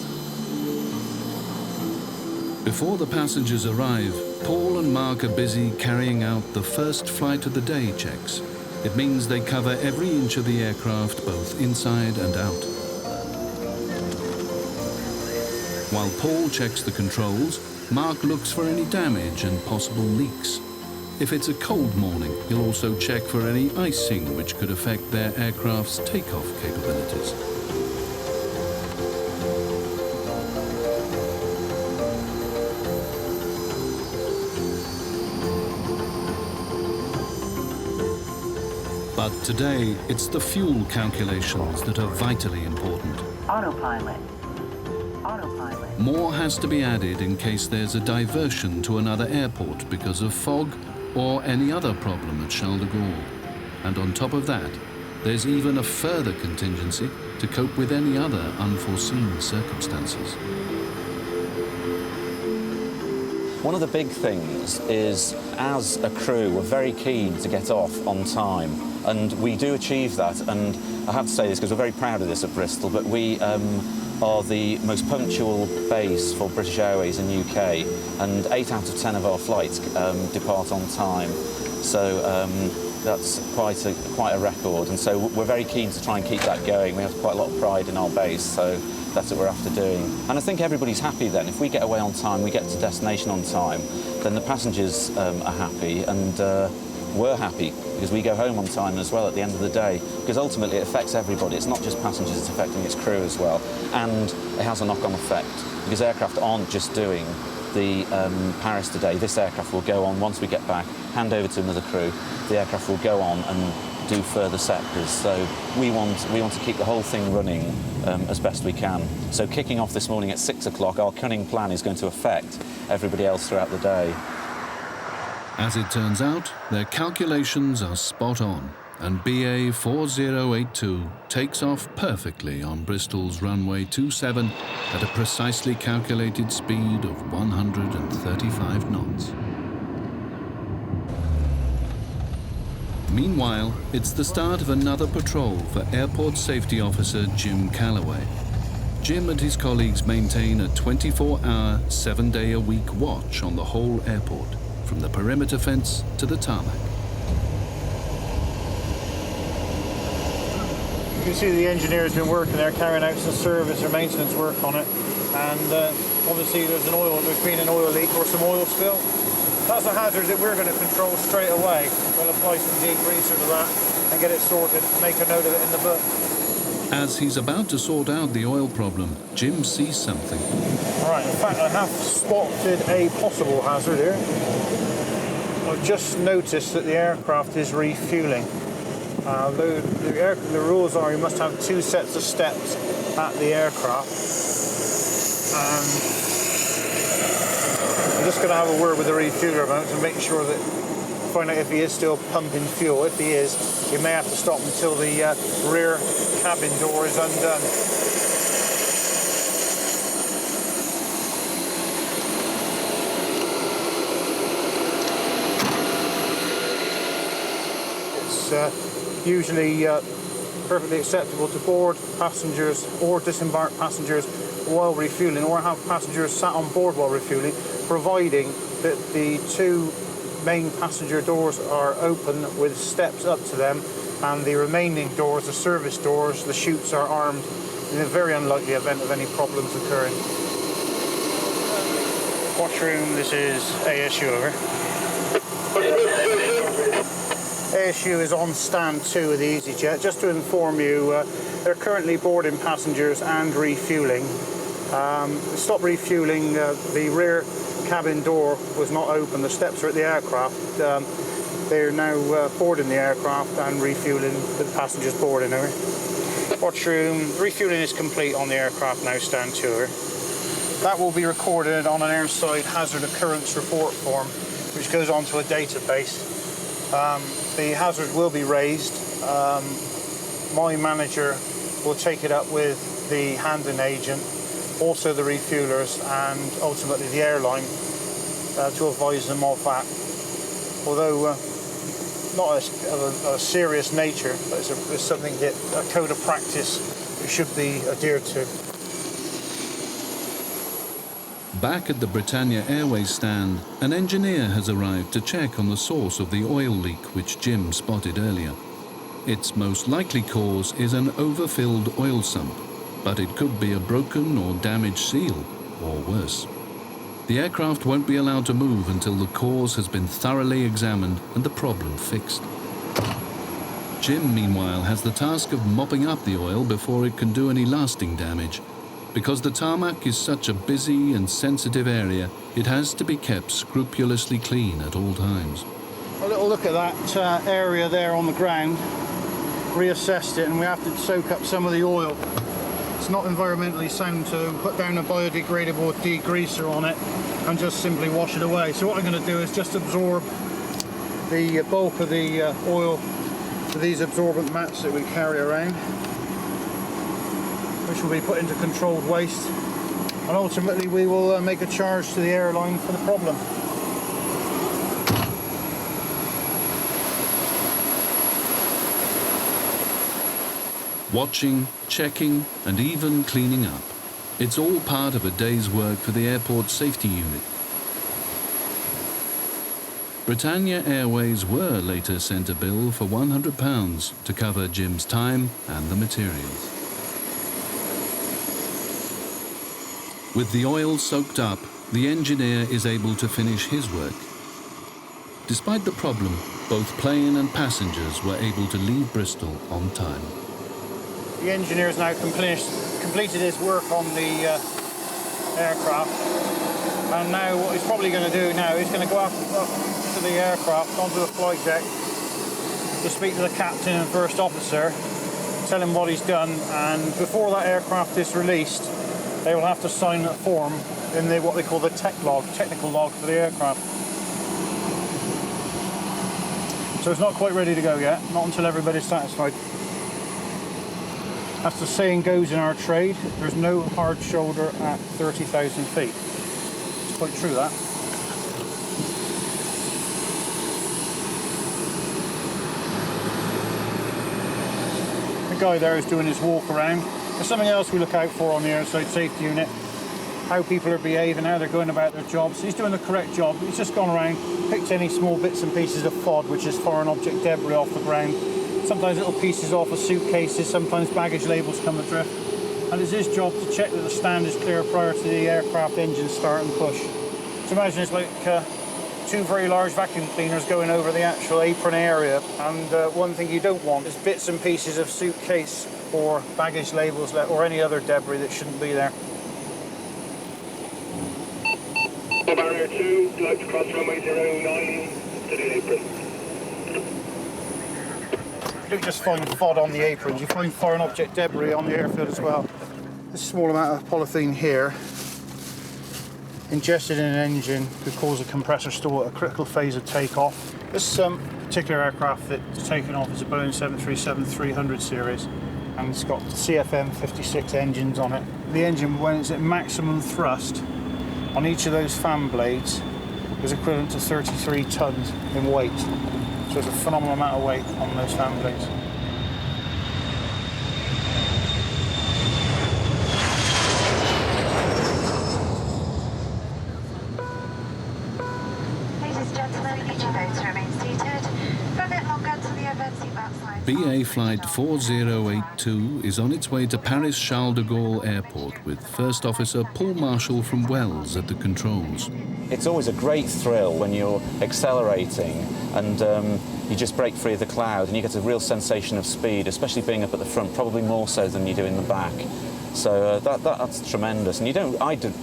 Before the passengers arrive, Paul and Mark are busy carrying out the first flight of the day checks. It means they cover every inch of the aircraft, both inside and out. While Paul checks the controls, Mark looks for any damage and possible leaks. If it's a cold morning, he'll also check for any icing which could affect their aircraft's takeoff capabilities. But today, it's the fuel calculations that are vitally important. Autopilot. Autopilot. More has to be added in case there's a diversion to another airport because of fog or any other problem at Charles de Gaulle. And on top of that, there's even a further contingency to cope with any other unforeseen circumstances. One of the big things is, as a crew, we're very keen to get off on time, and we do achieve that. And I have to say this because we're very proud of this at Bristol, but we are the most punctual base for British Airways in the UK, and 8 out of 10 of our flights depart on time. So that's quite a record, and so we're very keen to try and keep that going. We have quite a lot of pride in our base, so that's what we're after doing. And I think everybody's happy then. If we get away on time, we get to destination on time, then the passengers are happy, and we're happy because we go home on time as well at the end of the day, because ultimately it affects everybody. It's not just passengers, it's affecting its crew as well, and it has a knock-on effect because aircraft aren't just doing the Paris today. This aircraft will go on once we get back, hand over to another crew. The aircraft will go on and do further sectors. So we want to keep the whole thing running as best we can. So kicking off this morning at 6 o'clock, our cunning plan is going to affect everybody else throughout the day. As it turns out, their calculations are spot on, and BA 4082 takes off perfectly on Bristol's runway 27 at a precisely calculated speed of 135 knots. Meanwhile, it's the start of another patrol for Airport Safety Officer Jim Calloway. Jim and his colleagues maintain a 24-hour, 7-day-a-week watch on the whole airport, from the perimeter fence to the tarmac. You can see the engineer's been working there, carrying out some service or maintenance work on it, and obviously there's been an oil leak or some oil spill. That's a hazard that we're going to control straight away. We'll apply some degreaser to that and get it sorted, make a note of it in the book. As he's about to sort out the oil problem, Jim sees something. Right, in fact I have spotted a possible hazard here. I've just noticed that the aircraft is refuelling. The rules are you must have 2 sets of steps at the aircraft. I'm just going to have a word with the refueler about it to make sure that, find out if he is still pumping fuel. If he is, you may have to stop until the rear cabin door is undone. It's usually perfectly acceptable to board passengers or disembark passengers while refueling, or have passengers sat on board while refueling, providing that the 2 main passenger doors are open with steps up to them, and the remaining doors, the service doors, the chutes are armed in a very unlikely event of any problems occurring. Watchroom, this is ASU over. ASU is on stand 2 of the EasyJet. Just to inform you, they're currently boarding passengers and refueling. Stop refueling, the rear cabin door was not open, the steps are at the aircraft. They're now boarding the aircraft and refueling with the passengers boarding over. Watchroom, refueling is complete on the aircraft now, stand 2 over. That will be recorded on an airside hazard occurrence report form, which goes onto a database. The hazard will be raised. My manager will take it up with the handling agent, also the refuelers, and ultimately the airline to advise them of that. Although not a serious nature, but it's something that a code of practice should be adhered to. Back at the Britannia Airways stand, an engineer has arrived to check on the source of the oil leak which Jim spotted earlier. Its most likely cause is an overfilled oil sump, but it could be a broken or damaged seal, or worse. The aircraft won't be allowed to move until the cause has been thoroughly examined and the problem fixed. Jim, meanwhile, has the task of mopping up the oil before it can do any lasting damage. Because the tarmac is such a busy and sensitive area, it has to be kept scrupulously clean at all times. A little look at that area there on the ground, reassessed it, and we have to soak up some of the oil. It's not environmentally sound to put down a biodegradable degreaser on it and just simply wash it away. So what I'm going to do is just absorb the bulk of the oil with these absorbent mats that we carry around, which will be put into controlled waste, and ultimately we will make a charge to the airline for the problem. Watching, checking, and even cleaning up. It's all part of a day's work for the airport safety unit. Britannia Airways were later sent a bill for £100 to cover Jim's time and the materials. With the oil soaked up, the engineer is able to finish his work. Despite the problem, both plane and passengers were able to leave Bristol on time. The engineer has now completed his work on the aircraft, and now what he's probably going to do now is going to go up to the aircraft, onto the flight deck, to speak to the captain and first officer, tell him what he's done, and before that aircraft is released, they will have to sign a form in what they call the technical log for the aircraft. So it's not quite ready to go yet, not until everybody's satisfied. As the saying goes in our trade, there's no hard shoulder at 30,000 feet. It's quite true, that. The guy there is doing his walk around. There's something else we look out for on the airside safety unit. How people are behaving, how they're going about their jobs. He's doing the correct job. He's just gone around, picked any small bits and pieces of FOD, which is foreign object debris, off the ground. Sometimes little pieces off of suitcases, sometimes baggage labels come adrift. And it's his job to check that the stand is clear prior to the aircraft engine start and push. So imagine it's like two very large vacuum cleaners going over the actual apron area. And one thing you don't want is bits and pieces of suitcase or baggage labels or any other debris that shouldn't be there. Barrier 2, flight to cross runway 09 to the apron. You don't just find FOD on the aprons, you find foreign object debris on the airfield as well. This small amount of polythene here, ingested in an engine, could cause a compressor stall at a critical phase of takeoff. This particular aircraft that's taken off is a Boeing 737-300 series, and it's got CFM 56 engines on it. The engine, when it's at maximum thrust, on each of those fan blades is equivalent to 33 tons in weight. So it's a phenomenal amount of weight on those fan blades. Ladies and gentlemen, each of those remain seated for a bit longer until the emergency backside. BA Flight 4082 is on its way to Paris Charles de Gaulle Airport with First Officer Paul Marshall from Wells at the controls. It's always a great thrill when you're accelerating and you just break free of the cloud and you get a real sensation of speed, especially being up at the front, probably more so than you do in the back. So that's tremendous. And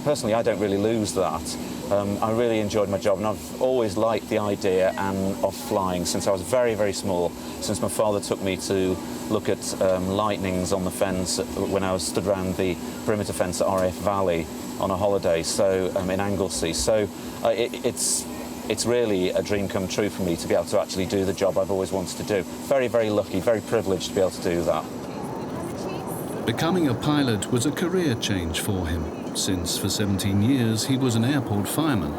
personally, I don't really lose that. I really enjoyed my job, and I've always liked the idea of flying since I was very, very small, since my father took me to look at lightnings on the fence when I was stood around the perimeter fence at RAF Valley on a holiday, so in Anglesey. So it's really a dream come true for me to be able to actually do the job I've always wanted to do. Very, very lucky, very privileged to be able to do that. Becoming a pilot was a career change for him, since for 17 years he was an airport fireman.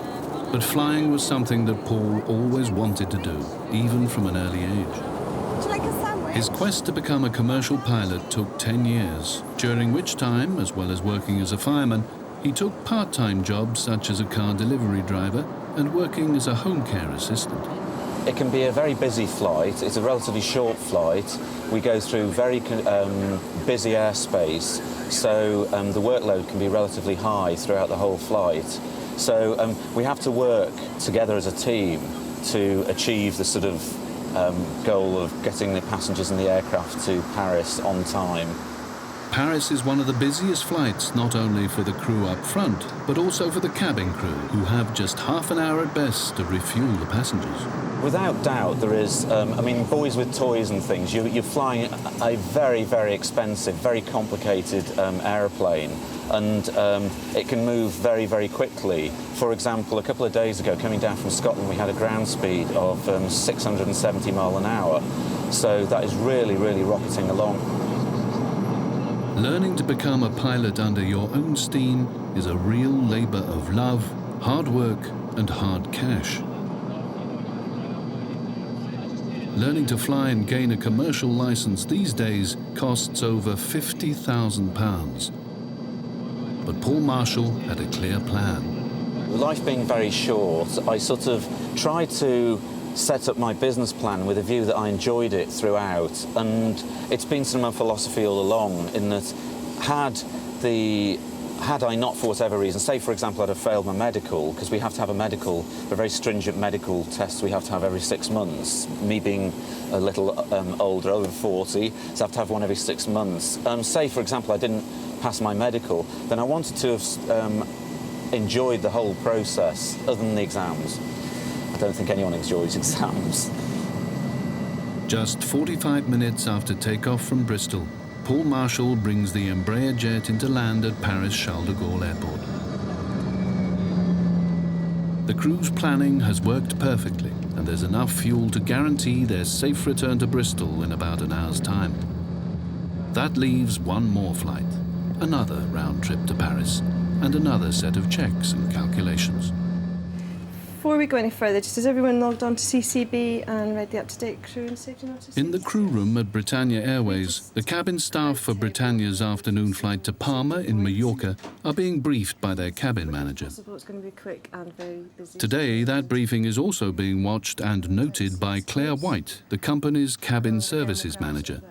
But flying was something that Paul always wanted to do, even from an early age. Would you like a sandwich? His quest to become a commercial pilot took 10 years, during which time, as well as working as a fireman, he took part-time jobs such as a car delivery driver and working as a home care assistant. It can be a very busy flight. It's a relatively short flight. We go through very busy airspace, so the workload can be relatively high throughout the whole flight. So we have to work together as a team to achieve the sort of goal of getting the passengers in the aircraft to Paris on time. Paris is one of the busiest flights, not only for the crew up front, but also for the cabin crew, who have just half an hour at best to refuel the passengers. Without doubt, there is, boys with toys and things. You're flying a very, very expensive, very complicated aeroplane, and it can move very, very quickly. For example, a couple of days ago, coming down from Scotland, we had a ground speed of 670 mile an hour. So that is really, really rocketing along. Learning to become a pilot under your own steam is a real labour of love, hard work and hard cash. Learning to fly and gain a commercial licence these days costs over £50,000. But Paul Marshall had a clear plan. Life being very short, I sort of tried to set up my business plan with a view that I enjoyed it throughout, and it's been sort of my philosophy all along, in that had I not, for whatever reason, say for example I'd have failed my medical, because we have to have a very stringent medical test we have to have every 6 months, me being a little older, over 40, so I have to have one every 6 months. Say for example I didn't pass my medical, then I wanted to have enjoyed the whole process, other than the exams. I don't think anyone enjoys exams. Just 45 minutes after takeoff from Bristol, Paul Marshall brings the Embraer jet into land at Paris Charles de Gaulle Airport. The crew's planning has worked perfectly, and there's enough fuel to guarantee their safe return to Bristol in about an hour's time. That leaves one more flight, another round trip to Paris, and another set of checks and calculations. Before we go any further, just has everyone logged on to CCB and read the up-to-date crew and safety notices? In the crew room at Britannia Airways, the cabin staff for Britannia's afternoon flight to Palma in Mallorca are being briefed by their cabin manager. It's going to be quick and very busy. Today, that briefing is also being watched and noted by Claire White, the company's cabin services manager.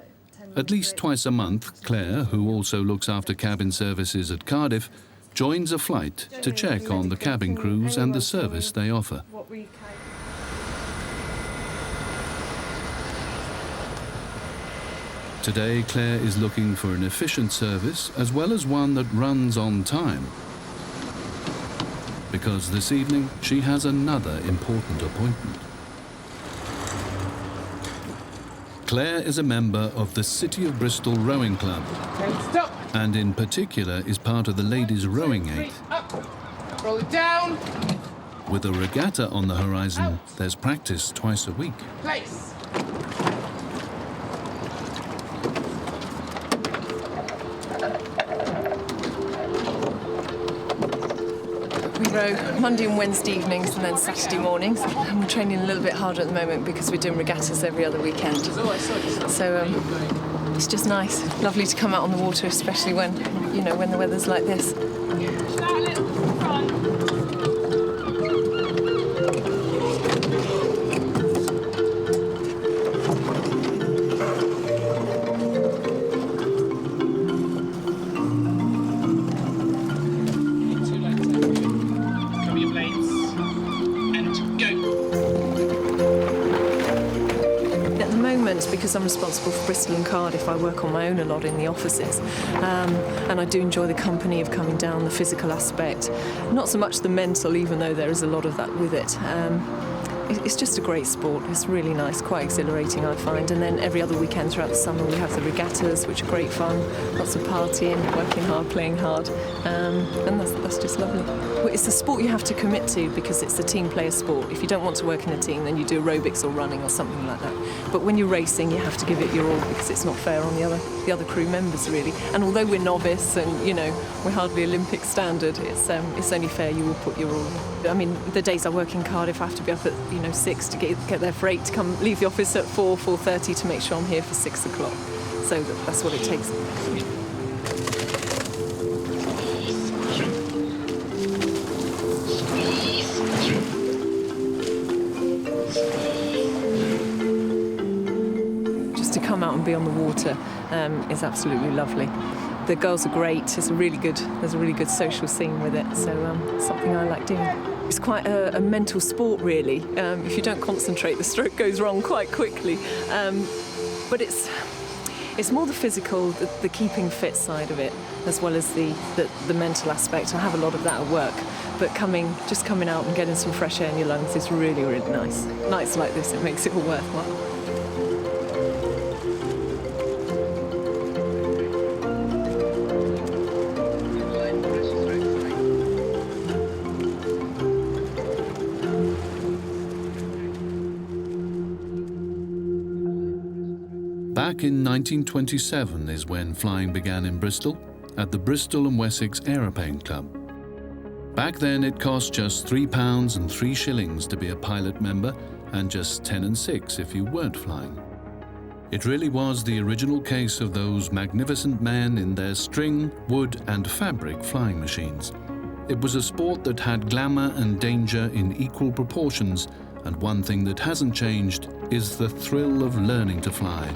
At least twice a month, Claire, who also looks after cabin services at Cardiff, joins a flight to check on the cabin crews and the service they offer. Today, Claire is looking for an efficient service as well as one that runs on time. Because this evening, she has another important appointment. Claire is a member of the City of Bristol Rowing Club, and in particular is part of the Ladies Rowing 8. Up. Roll it down. With a regatta on the horizon, there's practice twice a week. Place. We row Monday and Wednesday evenings and then Saturday mornings. And we're training a little bit harder at the moment because we're doing regattas every other weekend. So it's just nice. Lovely to come out on the water, especially when, you know, when the weather's like this. Because I'm responsible for Bristol and Cardiff, I work on my own a lot in the offices, and I do enjoy the company of coming down, the physical aspect, not so much the mental, even though there is a lot of that with it. It's just a great sport. It's really nice, quite exhilarating, I find. And then every other weekend throughout the summer we have the regattas, which are great fun, lots of partying, working hard, playing hard, and that's just lovely. It's a sport you have to commit to because it's a team player sport. If you don't want to work in a team, then you do aerobics or running or something like that. But when you're racing, you have to give it your all because it's not fair on the other crew members, really. And although we're novice and, you know, we're hardly Olympic standard, it's only fair you will put your all. I mean, the days I work in Cardiff, I have to be up at 6 to get there for 8 to come leave the office at 4:30 to make sure I'm here for 6 o'clock. So that's what it takes. Just to come out and be on the water is absolutely lovely. The girls are great. There's a really good social scene with it. So something I like doing. It's quite a mental sport, really. If you don't concentrate, the stroke goes wrong quite quickly. But it's more the physical, the keeping fit side of it, as well as the mental aspect. I have a lot of that at work. But just coming out and getting some fresh air in your lungs is really, really nice. Nights like this, it makes it all worthwhile. Back in 1927 is when flying began in Bristol, at the Bristol and Wessex Aeroplane Club. Back then it cost just £3 and 3 shillings to be a pilot member, and just 10 and 6 if you weren't flying. It really was the original case of those magnificent men in their string, wood and fabric flying machines. It was a sport that had glamour and danger in equal proportions, and one thing that hasn't changed is the thrill of learning to fly,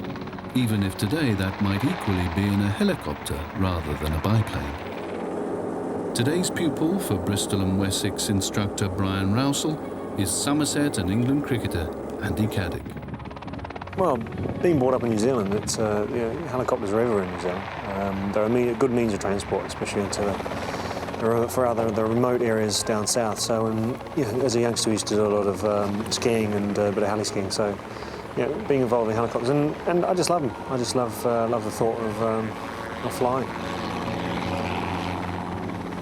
even if today that might equally be in a helicopter rather than a biplane. Today's pupil for Bristol and Wessex instructor Brian Rousell is Somerset and England cricketer Andy Caddick. Well, being brought up in New Zealand, it's helicopters are everywhere in New Zealand. They're a good means of transport, especially into the remote areas down south. So, as a youngster, we used to do a lot of skiing and a bit of heli skiing. So, being involved in helicopters, and I just love them. I just love the thought of flying.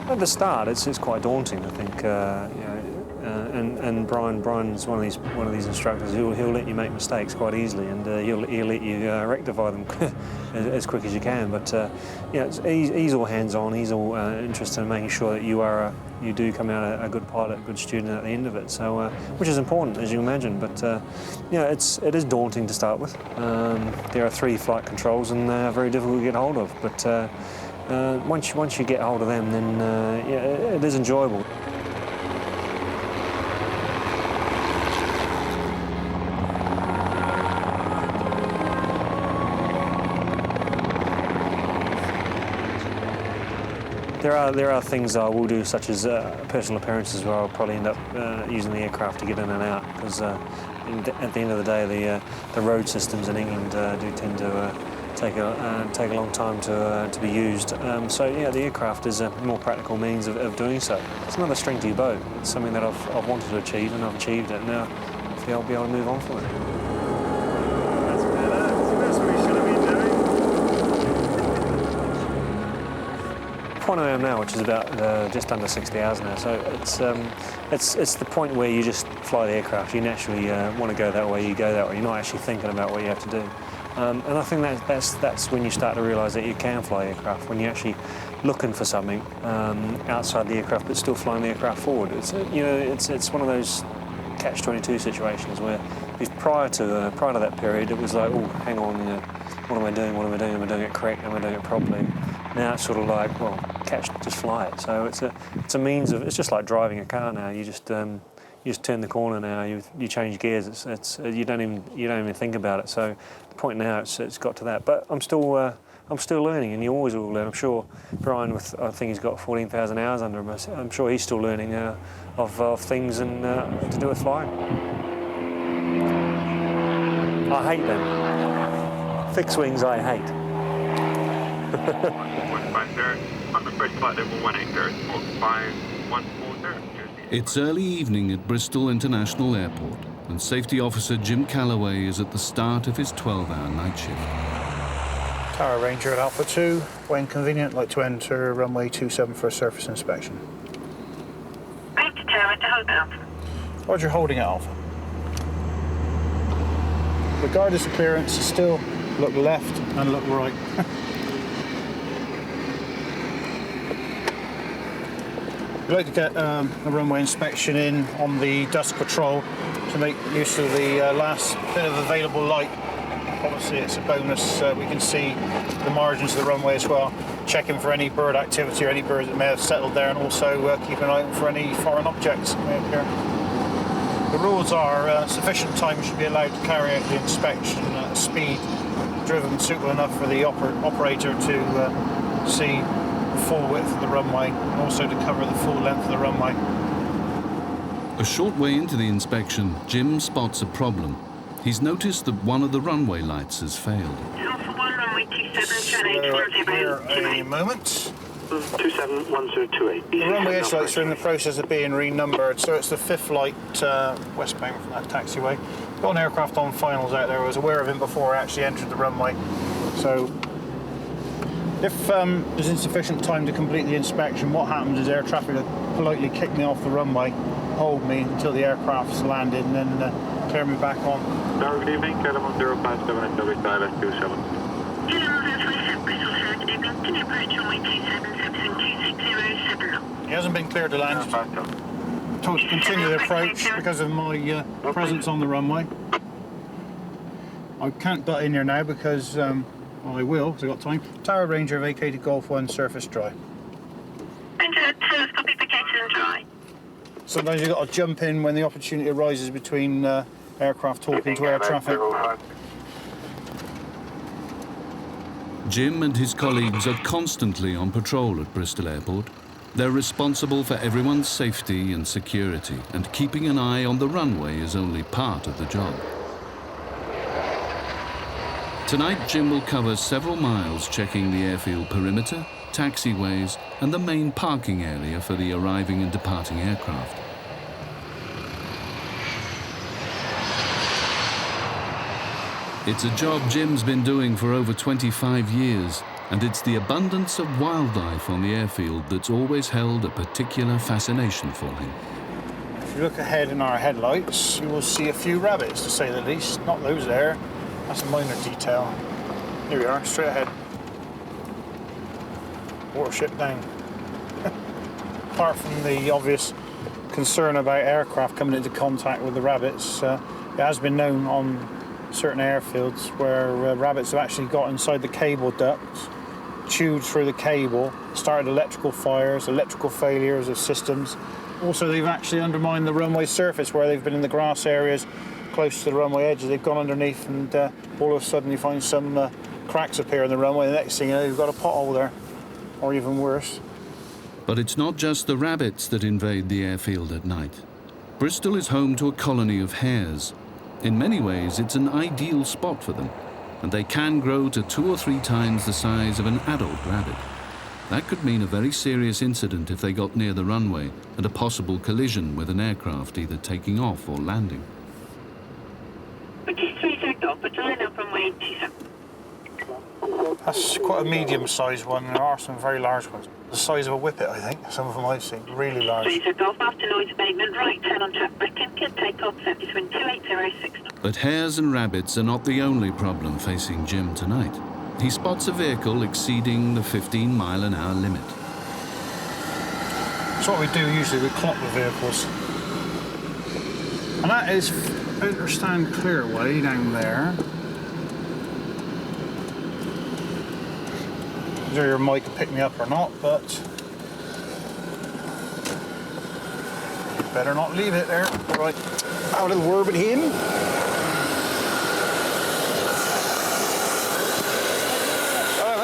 At the start, it's quite daunting. I think, and Brian's one of these instructors. He'll let you make mistakes quite easily, and he'll let you rectify them as quick as you can. But he's all hands-on. He's all interested in making sure that you do come out a good pilot, a good student at the end of it. So, which is important, as you imagine. But it is daunting to start with. There are 3 flight controls, and they are very difficult to get hold of. But once you get hold of them, then it is enjoyable. There are things I will do, such as personal appearances, where I'll probably end up using the aircraft to get in and out, because at the end of the day, the road systems in England do tend to take a long time to be used. So yeah, the aircraft is a more practical means of doing so. It's another string to your bow. It's something that I've wanted to achieve, and I've achieved it. Now hopefully I'll be able to move on from it. That's better. That's what we should have been doing. The point I am now, which is about just under 60 hours now, so it's the point where you just fly the aircraft. You naturally want to go that way, you go that way. You're not actually thinking about what you have to do. And I think that's when you start to realise that you can fly aircraft, when you're actually looking for something outside the aircraft but still flying the aircraft forward. It's one of those catch-22 situations where prior to that period it was like, oh, hang on, what am I doing? What am I doing? Am I doing it correct? Am I doing it properly? Now it's sort of like, well, just fly it. So it's a means of, it's just like driving a car now. You just turn the corner now. You change gears. You don't even think about it. So the point now, it's got to that. But I'm still learning, and you always will learn. I'm sure Brian, I think he's got 14,000 hours under him. I'm sure he's still learning of things and to do with flying. I hate them. Fixed wings, I hate. On the first flight level 180, It's early evening at Bristol International Airport, and Safety Officer Jim Calloway is at the start of his 12-hour night shift. Tower Ranger at Alpha 2. When convenient, like to enter runway 27 for a surface inspection. Right to tower to hold Alpha. Roger, holding at Alpha. Regardless of clearance, still look left and look right. We'd like to get a runway inspection in on the dusk patrol to make use of the last bit of available light. Obviously it's a bonus. We can see the margins of the runway as well, checking for any bird activity or any birds that may have settled there, and also keeping an eye out for any foreign objects that may appear. The rules are sufficient time should be allowed to carry out the inspection at a speed driven suitable enough for the operator to see the full width of the runway, and also to cover the full length of the runway. A short way into the inspection, Jim spots a problem. He's noticed that one of the runway lights has failed. Alpha 1, runway 27, Here a moment. 271028. The runway edge lights are in the process of being renumbered, so it's the 5th light westbound from that taxiway. Got an aircraft on finals out there. I was aware of him before I actually entered the runway. So if there's insufficient time to complete the inspection, what happens is air traffic will politely kick me off the runway, hold me until the aircraft's landed, and then clear me back on. Good evening, Calamon 057 and WSI 27. He hasn't been cleared to land. Told to continue the approach because of my presence on the runway. I can't butt in here now because I will, because I've got time. Tower Ranger vacated Golf 1, surface dry. Ranger, service copy vacated and dry. Sometimes you've got to jump in when the opportunity arises between aircraft talking to air traffic. Jim and his colleagues are constantly on patrol at Bristol Airport. They're responsible for everyone's safety and security, and keeping an eye on the runway is only part of the job. Tonight, Jim will cover several miles checking the airfield perimeter, taxiways, and the main parking area for the arriving and departing aircraft. It's a job Jim's been doing for over 25 years, and it's the abundance of wildlife on the airfield that's always held a particular fascination for him. If you look ahead in our headlights, you will see a few rabbits, to say the least. Not those there. That's a minor detail. Here we are, straight ahead. Watership down. Apart from the obvious concern about aircraft coming into contact with the rabbits, it has been known on certain airfields where rabbits have actually got inside the cable ducts, chewed through the cable, started electrical fires, electrical failures of systems. Also, they've actually undermined the runway surface where they've been in the grass areas close to the runway edges. They've gone underneath, and all of a sudden you find some cracks appear in the runway. The next thing you know, you've got a pothole there, or even worse. But it's not just the rabbits that invade the airfield at night. Bristol is home to a colony of hares. In many ways, it's an ideal spot for them, and they can grow to 2 or 3 times the size of an adult rabbit. That could mean a very serious incident if they got near the runway, and a possible collision with an aircraft either taking off or landing. British 3 take off, but line up runway 27. That's quite a medium-sized one. There are some very large ones. The size of a whippet, I think. Some of them I've seen, really large. 3 take off after noise abatement, right turn on track back and can take off, service wind 2806. But hares and rabbits are not the only problem facing Jim tonight. He spots a vehicle exceeding the 15-mile-an-hour limit. That's what we do usually, we clock the vehicles. And that is Outerstand Clearway down there. I'm sure your mic will pick me up or not, but you better not leave it there. Right, have a little word with him.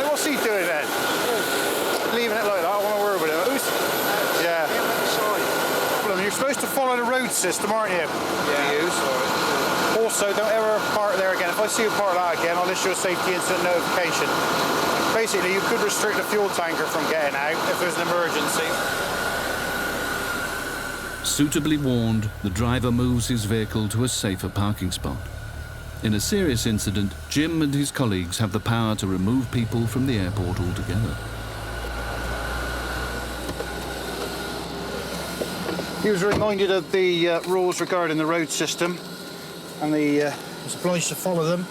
What's he doing then? Leaving it like that, I want to word with him. Yeah. Well, you're supposed to follow the road system, aren't you? Yeah. Also, don't ever park there again. If I see you park that again, I'll issue a safety incident notification. Basically, you could restrict the fuel tanker from getting out if there's an emergency. Suitably warned, the driver moves his vehicle to a safer parking spot. In a serious incident, Jim and his colleagues have the power to remove people from the airport altogether. He was reminded of the rules regarding the road system, and he was obliged to follow them.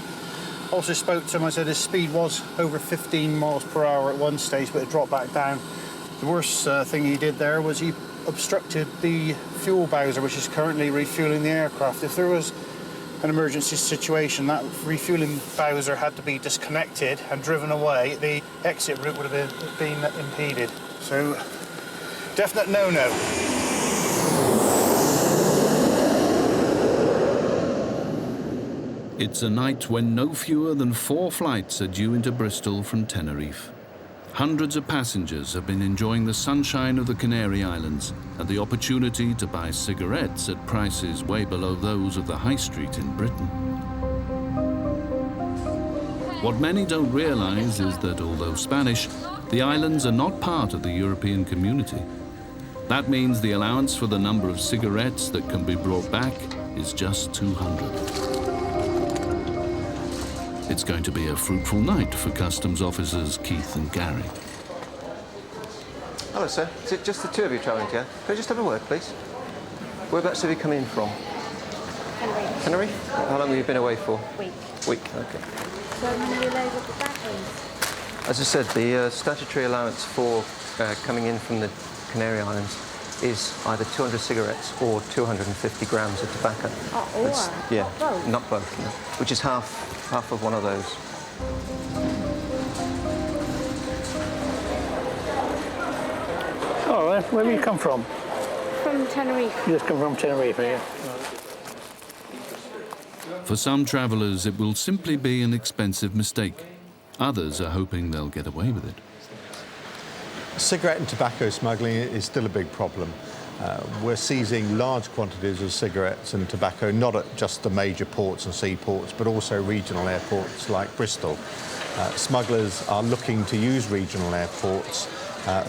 Also spoke to him, I said his speed was over 15 miles per hour at one stage, but it dropped back down. The worst thing he did there was he obstructed the fuel bowser, which is currently refueling the aircraft. If there was an emergency situation, that refueling bowser had to be disconnected and driven away. The exit route would have been impeded. So, definite no-no. It's a night when no fewer than 4 flights are due into Bristol from Tenerife. Hundreds of passengers have been enjoying the sunshine of the Canary Islands and the opportunity to buy cigarettes at prices way below those of the high street in Britain. What many don't realise is that although Spanish, the islands are not part of the European community. That means the allowance for the number of cigarettes that can be brought back is just 200. It's going to be a fruitful night for customs officers Keith and Gary. Hello, sir. Is it just the 2 of you travelling together? Could I just have a word, please? Whereabouts have you come in from? Tenerife. Tenerife? How long have you been away for? Week. Week, OK. So how many loads of tobaccos? As I said, the statutory allowance for coming in from the Canary Islands is either 200 cigarettes or 250 grams of tobacco. Oh, all right. Yeah, not both? Not both, no. Which is half of one of those. Oh, where do you come from? From Tenerife. You just come from Tenerife, yeah. For some travellers, it will simply be an expensive mistake. Others are hoping they'll get away with it. Cigarette and tobacco smuggling is still a big problem. We're seizing large quantities of cigarettes and tobacco, not at just the major ports and seaports, but also regional airports like Bristol. Smugglers are looking to use regional airports,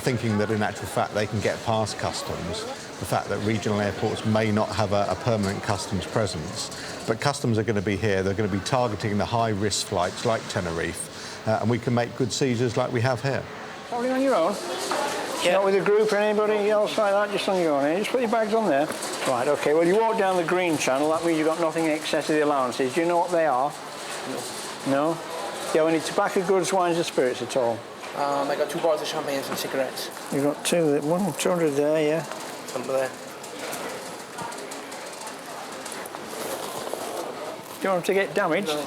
thinking that in actual fact they can get past customs the fact that regional airports may not have a permanent customs presence. But customs are going to be here. They're going to be targeting the high-risk flights like Tenerife, and we can make good seizures like we have here. Travelling on your own? Yeah. Not with a group or anybody else like that, just on your own, eh? Just put your bags on there. Right, OK, well, you walk down the green channel, that means you've got nothing in excess of the allowances. Do you know what they are? No. No? Do you have any tobacco, goods, wines and spirits at all? I got 2 bottles of champagne and some cigarettes. You've got 200 there, yeah? Under there. Do you want them to get damaged? No.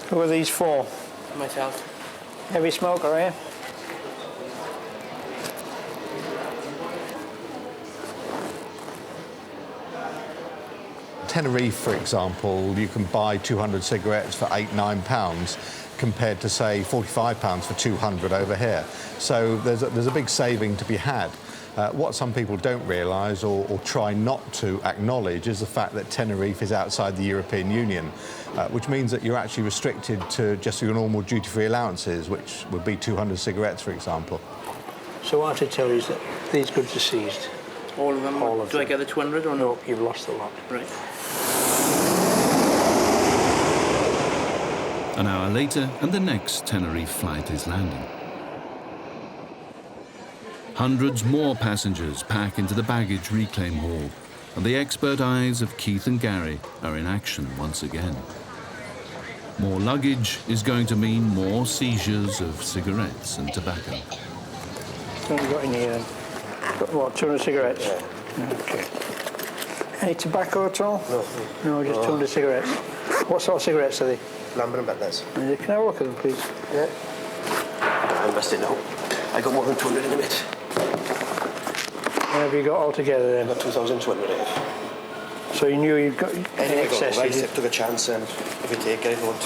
Who are these for? Myself. Heavy smoker, are you? Tenerife, for example, you can buy 200 cigarettes for £8–9 compared to, say, £45 for 200 over here. So there's a big saving to be had. What some people don't realise or try not to acknowledge is the fact that Tenerife is outside the European Union, which means that you're actually restricted to just your normal duty-free allowances, which would be 200 cigarettes, for example. So what I have to tell you is that these goods are seized. All of them? All of them. Do I get the 200 or no? No, you've lost a lot. Right. An hour later, and the next Tenerife flight is landing. Hundreds more passengers pack into the baggage reclaim hall, and the expert eyes of Keith and Gary are in action once again. More luggage is going to mean more seizures of cigarettes and tobacco. What have you got in here then? Got what, 200 cigarettes? Yeah. OK. Any tobacco at all? No, just 200 cigarettes. What sort of cigarettes are they? Lambert and Bentley's. Can I have a look at them, please? Yeah. I must know. I got more than 200 in a bit. What have you got altogether then? Got 2,200. So you knew you'd got in excess? I took a chance, and if you take it, I thought.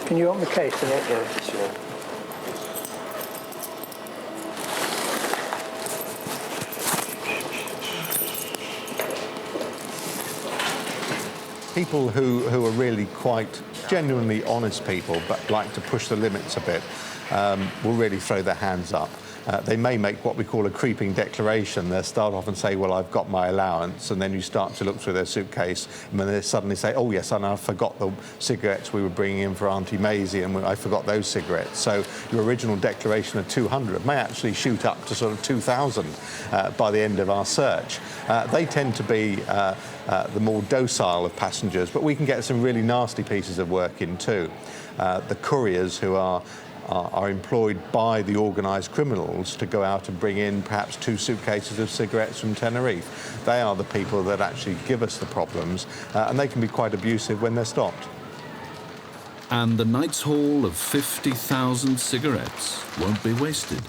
Can you open the case then? Yeah, sure. People who are really quite genuinely honest people but like to push the limits a bit will really throw their hands up. They may make what we call a creeping declaration. They'll start off and say, well, I've got my allowance, and then you start to look through their suitcase, and then they suddenly say, oh, yes, and I forgot the cigarettes we were bringing in for Auntie Maisie, and I forgot those cigarettes. So your original declaration of 200 may actually shoot up to sort of 2,000 by the end of our search. They tend to be the more docile of passengers, but we can get some really nasty pieces of work in too. The couriers who are employed by the organised criminals to go out and bring in perhaps 2 suitcases of cigarettes from Tenerife. They are the people that actually give us the problems, and they can be quite abusive when they're stopped. And the night's haul of 50,000 cigarettes won't be wasted.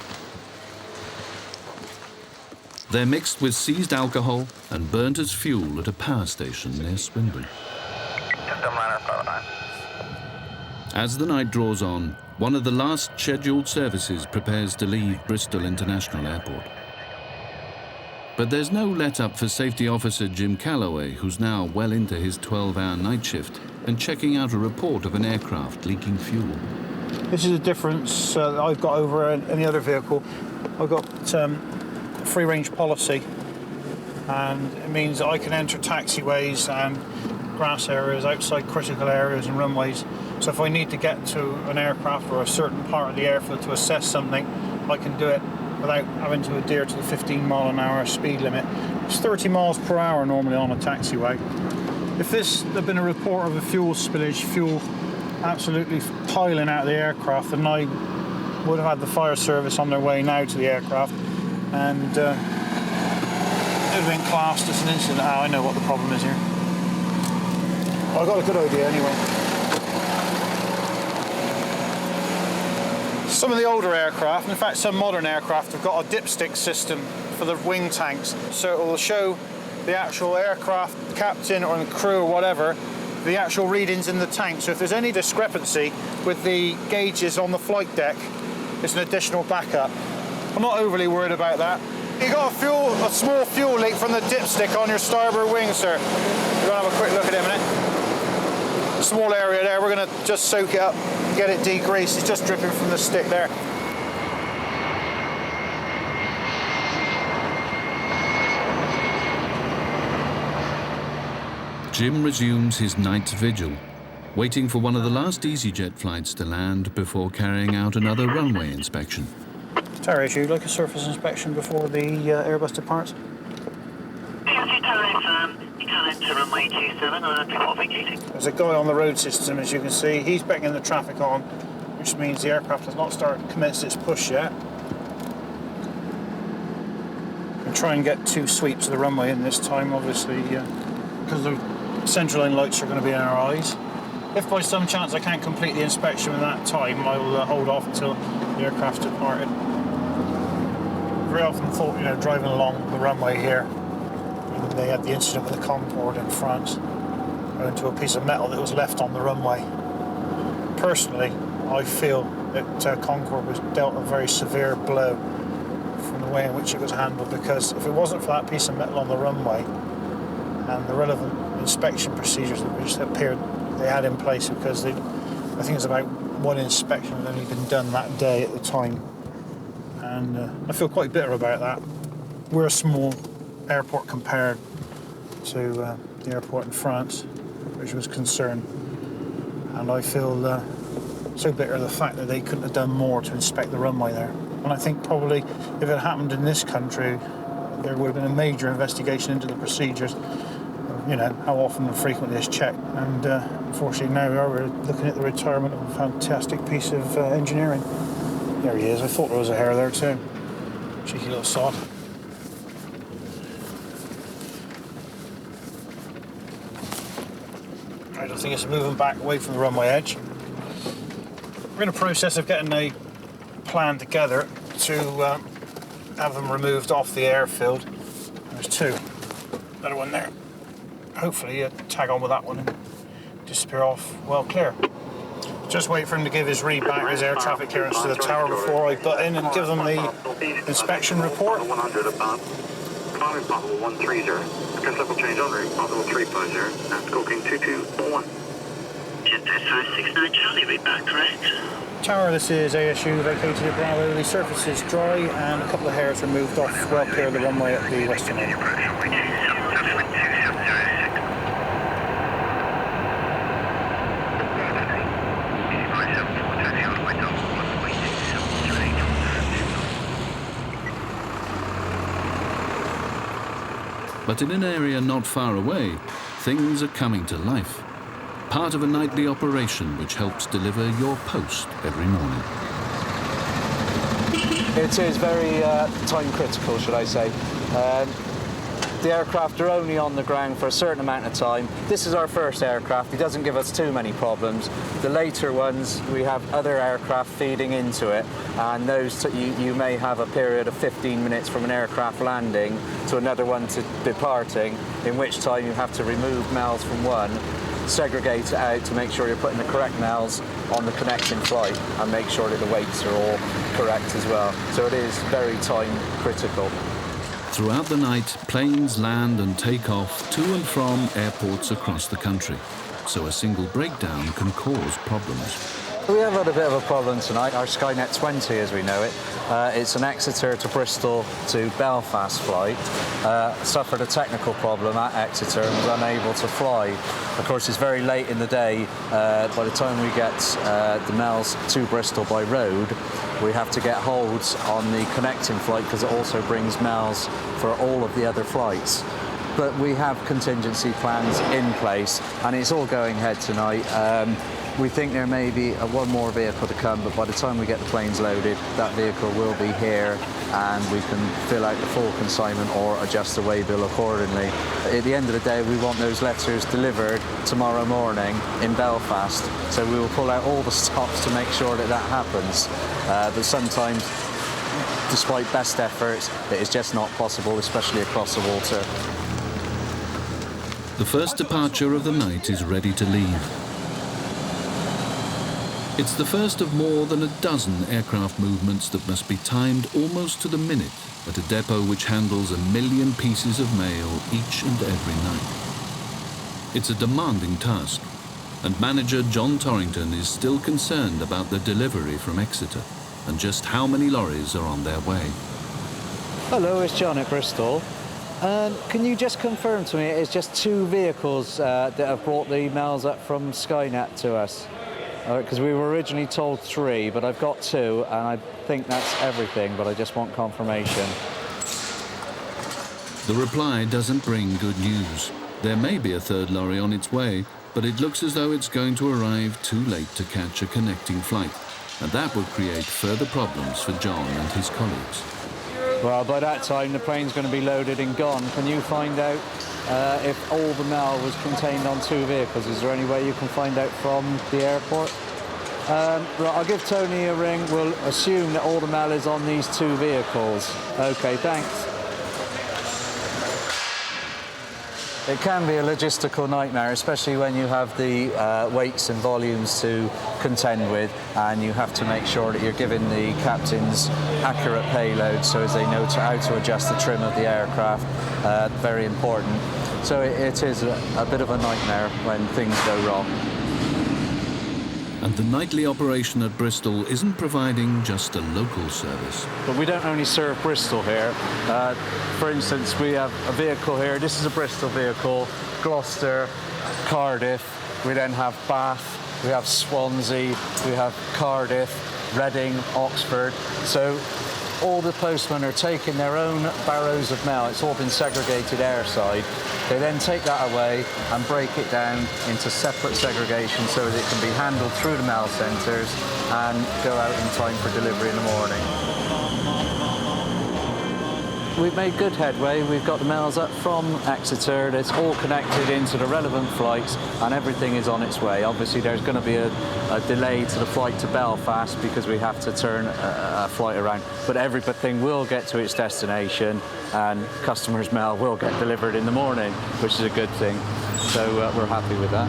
They're mixed with seized alcohol and burnt as fuel at a power station near Swindon. As the night draws on, one of the last scheduled services prepares to leave Bristol International Airport. But there's no let-up for Safety Officer Jim Calloway, who's now well into his 12-hour night shift and checking out a report of an aircraft leaking fuel. This is a difference that I've got over any other vehicle. I've got free-range policy, and it means that I can enter taxiways and grass areas outside critical areas and runways. So if I need to get to an aircraft or a certain part of the airfield to assess something, I can do it without having to adhere to the 15-mile-an-hour speed limit. It's 30 miles per hour normally on a taxiway. If there'd been a report of a fuel spillage, fuel absolutely piling out of the aircraft, then I would have had the fire service on their way now to the aircraft, and it would have been classed as an incident. I know what the problem is here. I've got a good idea anyway. Some of the older aircraft, in fact some modern aircraft, have got a dipstick system for the wing tanks, so it will show the actual aircraft captain or the crew or whatever, the actual readings in the tank. So if there's any discrepancy with the gauges on the flight deck, it's an additional backup. I'm not overly worried about that. You got a small fuel leak from the dipstick on your starboard wing, sir. We're going to have a quick look at it in a minute. Small area there, we're going to just soak it up, get it degreased. It's just dripping from the stick there. Jim resumes his night's vigil, waiting for one of the last EasyJet flights to land before carrying out another runway inspection. Tower issue, like a surface inspection before the Airbus departs? You can enter runway 27 before vacating. There's a guy on the road system, as you can see. He's beckoning the traffic on, which means the aircraft has not commenced its push yet. We'll try and get 2 sweeps of the runway in this time, obviously, because the central line lights are going to be in our eyes. If by some chance I can't complete the inspection in that time, I'll hold off until the aircraft's departed. Very often thought, driving along the runway here, they had the incident with the Concorde in France, owing to a piece of metal that was left on the runway. Personally, I feel that Concorde was dealt a very severe blow from the way in which it was handled, because if it wasn't for that piece of metal on the runway and the relevant inspection procedures that they had in place, because I think it was about 1 inspection had only been done that day at the time, and I feel quite bitter about that. We're a small airport compared to the airport in France, which was concerned, and I feel so bitter of the fact that they couldn't have done more to inspect the runway there. And I think probably if it happened in this country, there would have been a major investigation into the procedures, how often and frequently it's checked. And unfortunately now we're looking at the retirement of a fantastic piece of engineering. There he is. I thought there was a hair there too. Cheeky little sod. I don't think it's moving back away from the runway edge. We're in a process of getting a plan together to have them removed off the airfield. There's 2. Another one there. Hopefully tag on with that one and disappear off well clear. Just wait for him to give his read back, his air traffic clearance to the tower before I butt in and give them the inspection report. 100 above. Climbing possible 130. Because level change on route, possible 350. And skulking 2241. Jet 569 Charlie, read back, correct? Tower, this is ASU, vacated at Bravo. The surface is dry and a couple of hairs are moved off well clear of the runway at the western end. But in an area not far away, things are coming to life. Part of a nightly operation which helps deliver your post every morning. It is very time critical, should I say. The aircraft are only on the ground for a certain amount of time. This is our first aircraft. It doesn't give us too many problems. The later ones, we have other aircraft feeding into it, and those you may have a period of 15 minutes from an aircraft landing to another one to departing, in which time you have to remove MELs from one, segregate it out to make sure you're putting the correct MELs on the connecting flight and make sure that the weights are all correct as well. So it is very time critical. Throughout the night, planes land and take off to and from airports across the country, so a single breakdown can cause problems. We have had a bit of a problem tonight. Our Skynet 20, as we know it, it's an Exeter to Bristol to Belfast flight, suffered a technical problem at Exeter and was unable to fly. Of course, it's very late in the day. By the time we get the MELs to Bristol by road, we have to get holds on the connecting flight because it also brings MELs for all of the other flights. But we have contingency plans in place and it's all going ahead tonight. We think there may be one more vehicle to come, but by the time we get the planes loaded, that vehicle will be here and we can fill out the full consignment or adjust the way bill accordingly. At the end of the day, we want those letters delivered tomorrow morning in Belfast, so we will pull out all the stops to make sure that that happens. But sometimes, despite best efforts, it is just not possible, especially across the water. The first departure of the night is ready to leave. It's the first of more than a dozen aircraft movements that must be timed almost to the minute at a depot which handles 1 million pieces of mail each and every night. It's a demanding task, and manager John Torrington is still concerned about the delivery from Exeter and just how many lorries are on their way. Hello, it's John at Bristol. Can you just confirm to me it's just 2 vehicles that have brought the mails up from Skynet to us? Because we were originally told 3, but I've got 2, and I think that's everything, but I just want confirmation. The reply doesn't bring good news. There may be a 3rd lorry on its way, but it looks as though it's going to arrive too late to catch a connecting flight, and that would create further problems for John and his colleagues. Well, by that time, the plane's going to be loaded and gone. Can you find out if all the mail was contained on 2 vehicles? Is there any way you can find out from the airport? Right, I'll give Tony a ring. We'll assume that all the mail is on these 2 vehicles. OK, thanks. It can be a logistical nightmare, especially when you have the weights and volumes to contend with, and you have to make sure that you're giving the captains accurate payload so as they know how to adjust the trim of the aircraft. Very important. So it is a bit of a nightmare when things go wrong. And the nightly operation at Bristol isn't providing just a local service. But we don't only serve Bristol here. For instance, we have a vehicle here. This is a Bristol vehicle, Gloucester, Cardiff. We then have Bath, we have Swansea, we have Cardiff, Reading, Oxford. So all the postmen are taking their own barrows of mail. It's all been segregated airside. They then take that away and break it down into separate segregation so that it can be handled through the mail centres and go out in time for delivery in the morning. We've made good headway. We've got the mails up from Exeter. It's all connected into the relevant flights and everything is on its way. Obviously, there's going to be a delay to the flight to Belfast because we have to turn a flight around. But everything will get to its destination and customers' mail will get delivered in the morning, which is a good thing. So we're happy with that.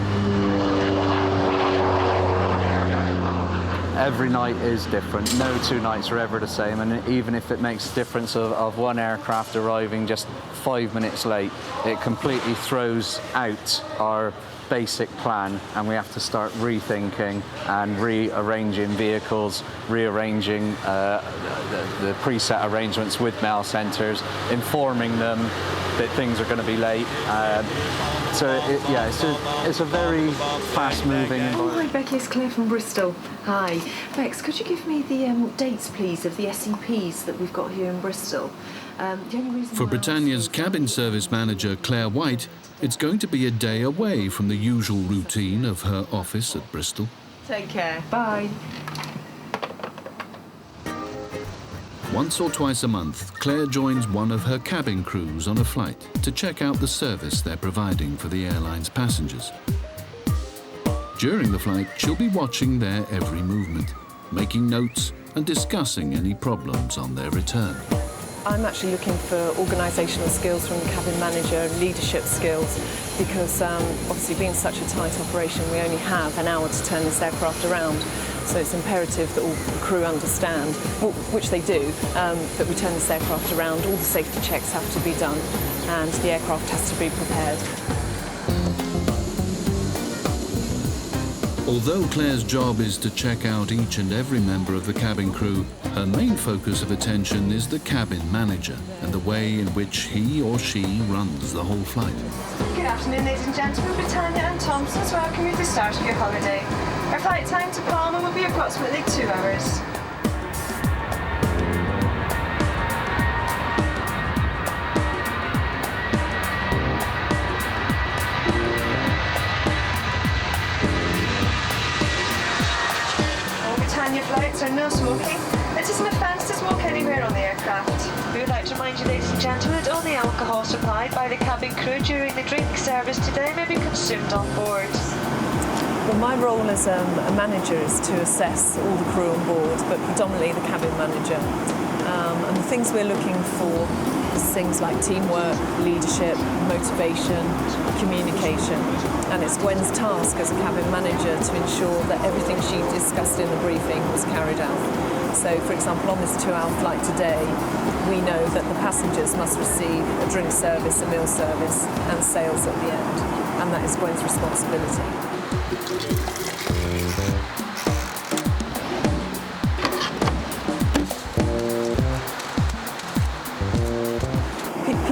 Every night is different. No 2 nights are ever the same, and even if it makes a difference of one aircraft arriving just 5 minutes late, it completely throws out our basic plan, and we have to start rethinking and rearranging vehicles, rearranging the preset arrangements with mail centres, informing them that things are going to be late. It's a very fast-moving environment. Hi, Becky, it's Claire from Bristol. Hi. Bex, could you give me the dates, please, of the SEPs that we've got here in Bristol? The only reason For Britannia's cabin service manager, Claire White, it's going to be a day away from the usual routine of her office at Bristol. Take care. Bye. Once or twice a month, Claire joins one of her cabin crews on a flight to check out the service they're providing for the airline's passengers. During the flight, she'll be watching their every movement, making notes and discussing any problems on their return. I'm actually looking for organisational skills from the cabin manager, leadership skills, because obviously being such a tight operation, we only have an hour to turn this aircraft around. So it's imperative that all the crew understand, which they do, that we turn this aircraft around. All the safety checks have to be done and the aircraft has to be prepared. Although Claire's job is to check out each and every member of the cabin crew, her main focus of attention is the cabin manager and the way in which he or she runs the whole flight. Good afternoon, ladies and gentlemen. Britannia and Thompson's welcome you to the start of your holiday. Our flight time to Palma will be approximately 2 hours. Flights are no smoking. It is an offence to smoke anywhere on the aircraft. We would like to remind you, ladies and gentlemen, that only alcohol supplied by the cabin crew during the drink service today may be consumed on board. Well, my role as a manager is to assess all the crew on board, but predominantly the cabin manager. And the things we're looking for is things like teamwork, leadership, motivation, communication. And it's Gwen's task as a cabin manager to ensure that everything she discussed in the briefing was carried out. So, for example, on this 2-hour flight today, we know that the passengers must receive a drink service, a meal service, and sales at the end. And that is Gwen's responsibility.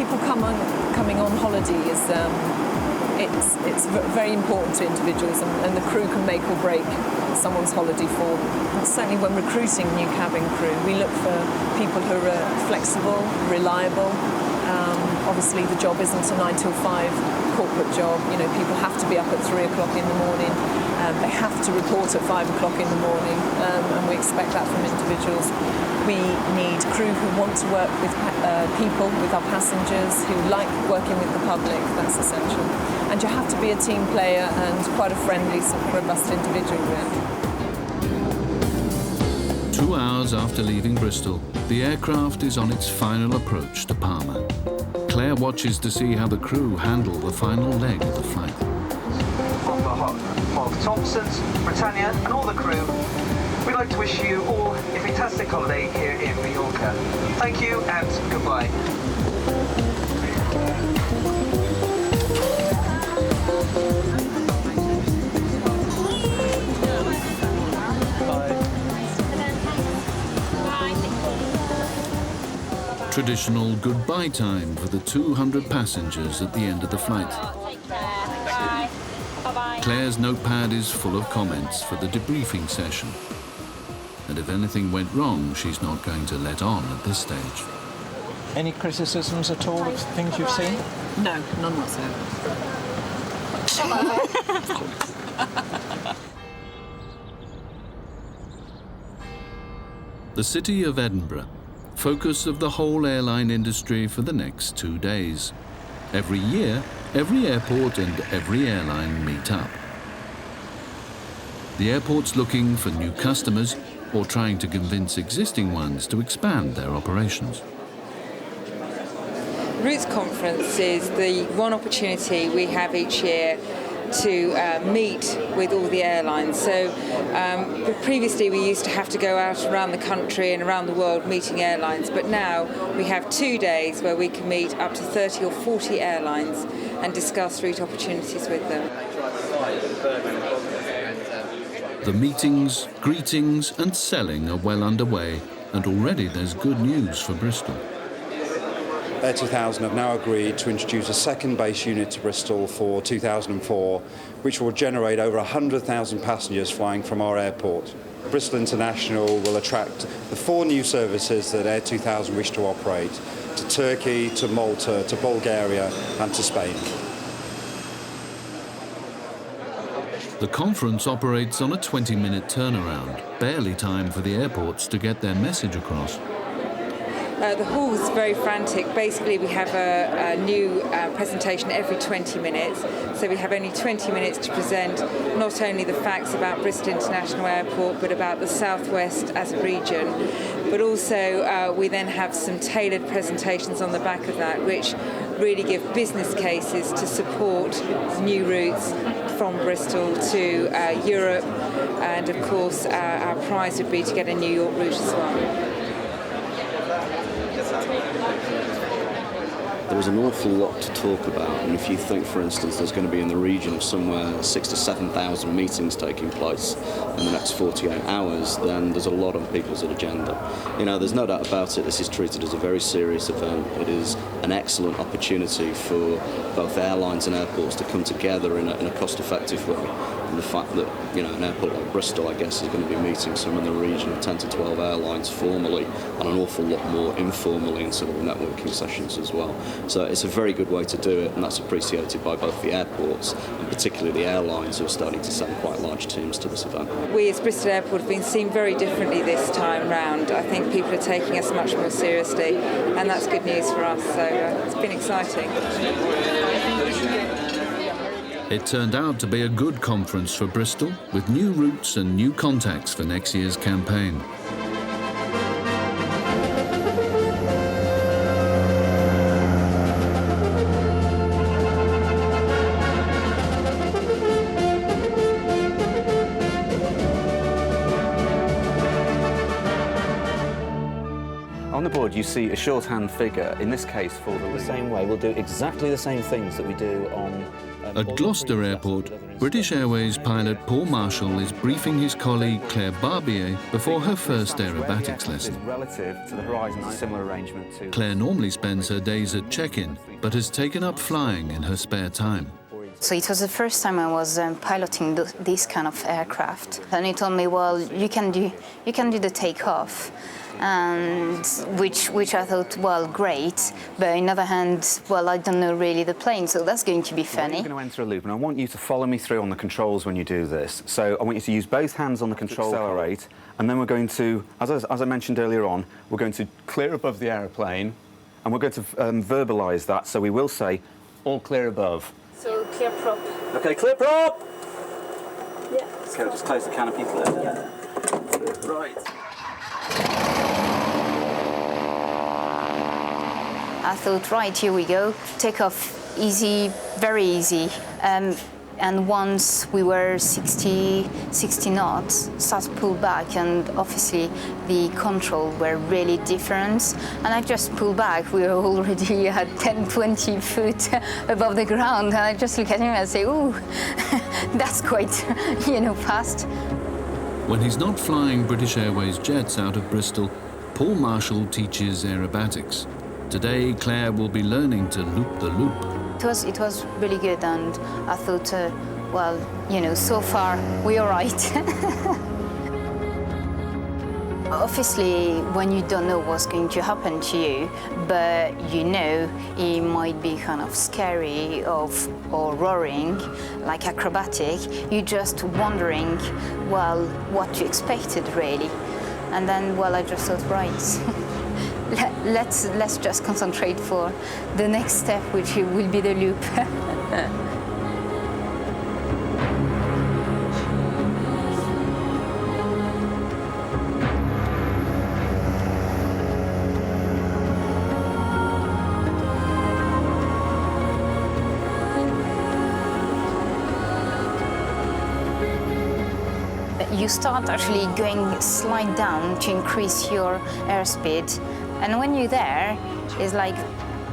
people coming on holiday is it's very important to individuals, and the crew can make or break someone's holiday for them. And certainly when recruiting new cabin crew, we look for people who are flexible, reliable. Obviously the job isn't a 9 till 5 corporate job. You know, people have to be up at 3 o'clock in the morning. They have to report at 5 o'clock in the morning, and we expect that from individuals. We need crew who want to work with people, with our passengers, who like working with the public. That's essential. And you have to be a team player and quite a friendly, sort of robust individual, really. 2 hours after leaving Bristol, the aircraft is on its final approach to Palma. Claire watches to see how the crew handle the final leg of the flight. On behalf of Thompson's, Britannia and all the crew, we'd like to wish you all a fantastic holiday here in Mallorca. Thank you and goodbye. Traditional goodbye time for the 200 passengers at the end of the flight. Claire's notepad is full of comments for the debriefing session. And if anything went wrong, she's not going to let on at this stage. Any criticisms at all of things you've seen? No, none whatsoever. The city of Edinburgh, focus of the whole airline industry for the next 2 days. Every year, every airport and every airline meet up. The airport's looking for new customers or trying to convince existing ones to expand their operations. Routes Conference is the one opportunity we have each year to meet with all the airlines. So previously we used to have to go out around the country and around the world meeting airlines, but now we have 2 days where we can meet up to 30 or 40 airlines and discuss route opportunities with them. The meetings, greetings and selling are well underway, and already there's good news for Bristol. Air 2000 have now agreed to introduce a second base unit to Bristol for 2004, which will generate over 100,000 passengers flying from our airport. Bristol International will attract the 4 new services that Air 2000 wish to operate to Turkey, to Malta, to Bulgaria and to Spain. The conference operates on a 20-minute turnaround, barely time for the airports to get their message across. The hall is very frantic. Basically, we have a new presentation every 20 minutes. So we have only 20 minutes to present not only the facts about Bristol International Airport, but about the Southwest as a region. But also, we then have some tailored presentations on the back of that, which really give business cases to support new routes from Bristol to Europe. And of course, our prize would be to get a New York route as well. There's an awful lot to talk about, and if you think, for instance, there's going to be in the region of somewhere 6,000 to 7,000 meetings taking place in the next 48 hours, then there's a lot on people's agenda. You know, there's no doubt about it, this is treated as a very serious event. It is an excellent opportunity for both airlines and airports to come together in a cost-effective way. And the fact that, you know, an airport like Bristol, I guess, is going to be meeting some in the region of 10 to 12 airlines formally, and an awful lot more informally in some of the networking sessions as well. So it's a very good way to do it, and that's appreciated by both the airports and particularly the airlines, who are starting to send quite large teams to this event. We as Bristol Airport have been seen very differently this time round. I think people are taking us much more seriously, and that's good news for us, so it's been exciting. It turned out to be a good conference for Bristol, with new routes and new contacts for next year's campaign. On the board you see a shorthand figure, in this case for the same way. We'll do exactly the same things that we do on At Gloucester Airport, British Airways pilot Paul Marshall is briefing his colleague Claire Barbier before her first aerobatics lesson. Relative to the horizon, a similar arrangement to... Claire normally spends her days at check-in, but has taken up flying in her spare time. So it was the first time I was piloting this kind of aircraft, and he told me, well, you can do the takeoff, and which I thought, well, great, but on the other hand, well, I don't know really the plane, so that's going to be funny. I'm going to enter a loop, and I want you to follow me through on the controls when you do this. So I want you to use both hands on the control, accelerate, and then we're going to, as I mentioned earlier on, we're going to clear above the aeroplane, and we're going to verbalise that. So we will say, all clear above. So clear prop. Okay, clear prop! Yeah. Okay, I'll just close the canopy clear. Yeah. Right. I thought, right, here we go. Take off easy, very easy. And once we were 60 knots, started to pull back, and obviously the control were really different. And I just pulled back. We were already at 10, 20 foot above the ground. And I just look at him and say, ooh, that's quite, fast. When he's not flying British Airways jets out of Bristol, Paul Marshall teaches aerobatics. Today, Claire will be learning to loop the loop. It was really good, and I thought, well, so far we're all right. Obviously, when you don't know what's going to happen to you, but it might be kind of scary or roaring, like acrobatic, you're just wondering, well, what you expected really. And then, well, I just thought, right. Let's just concentrate for the next step, which will be the loop. You start actually going slide down to increase your airspeed. And when you're there, it's like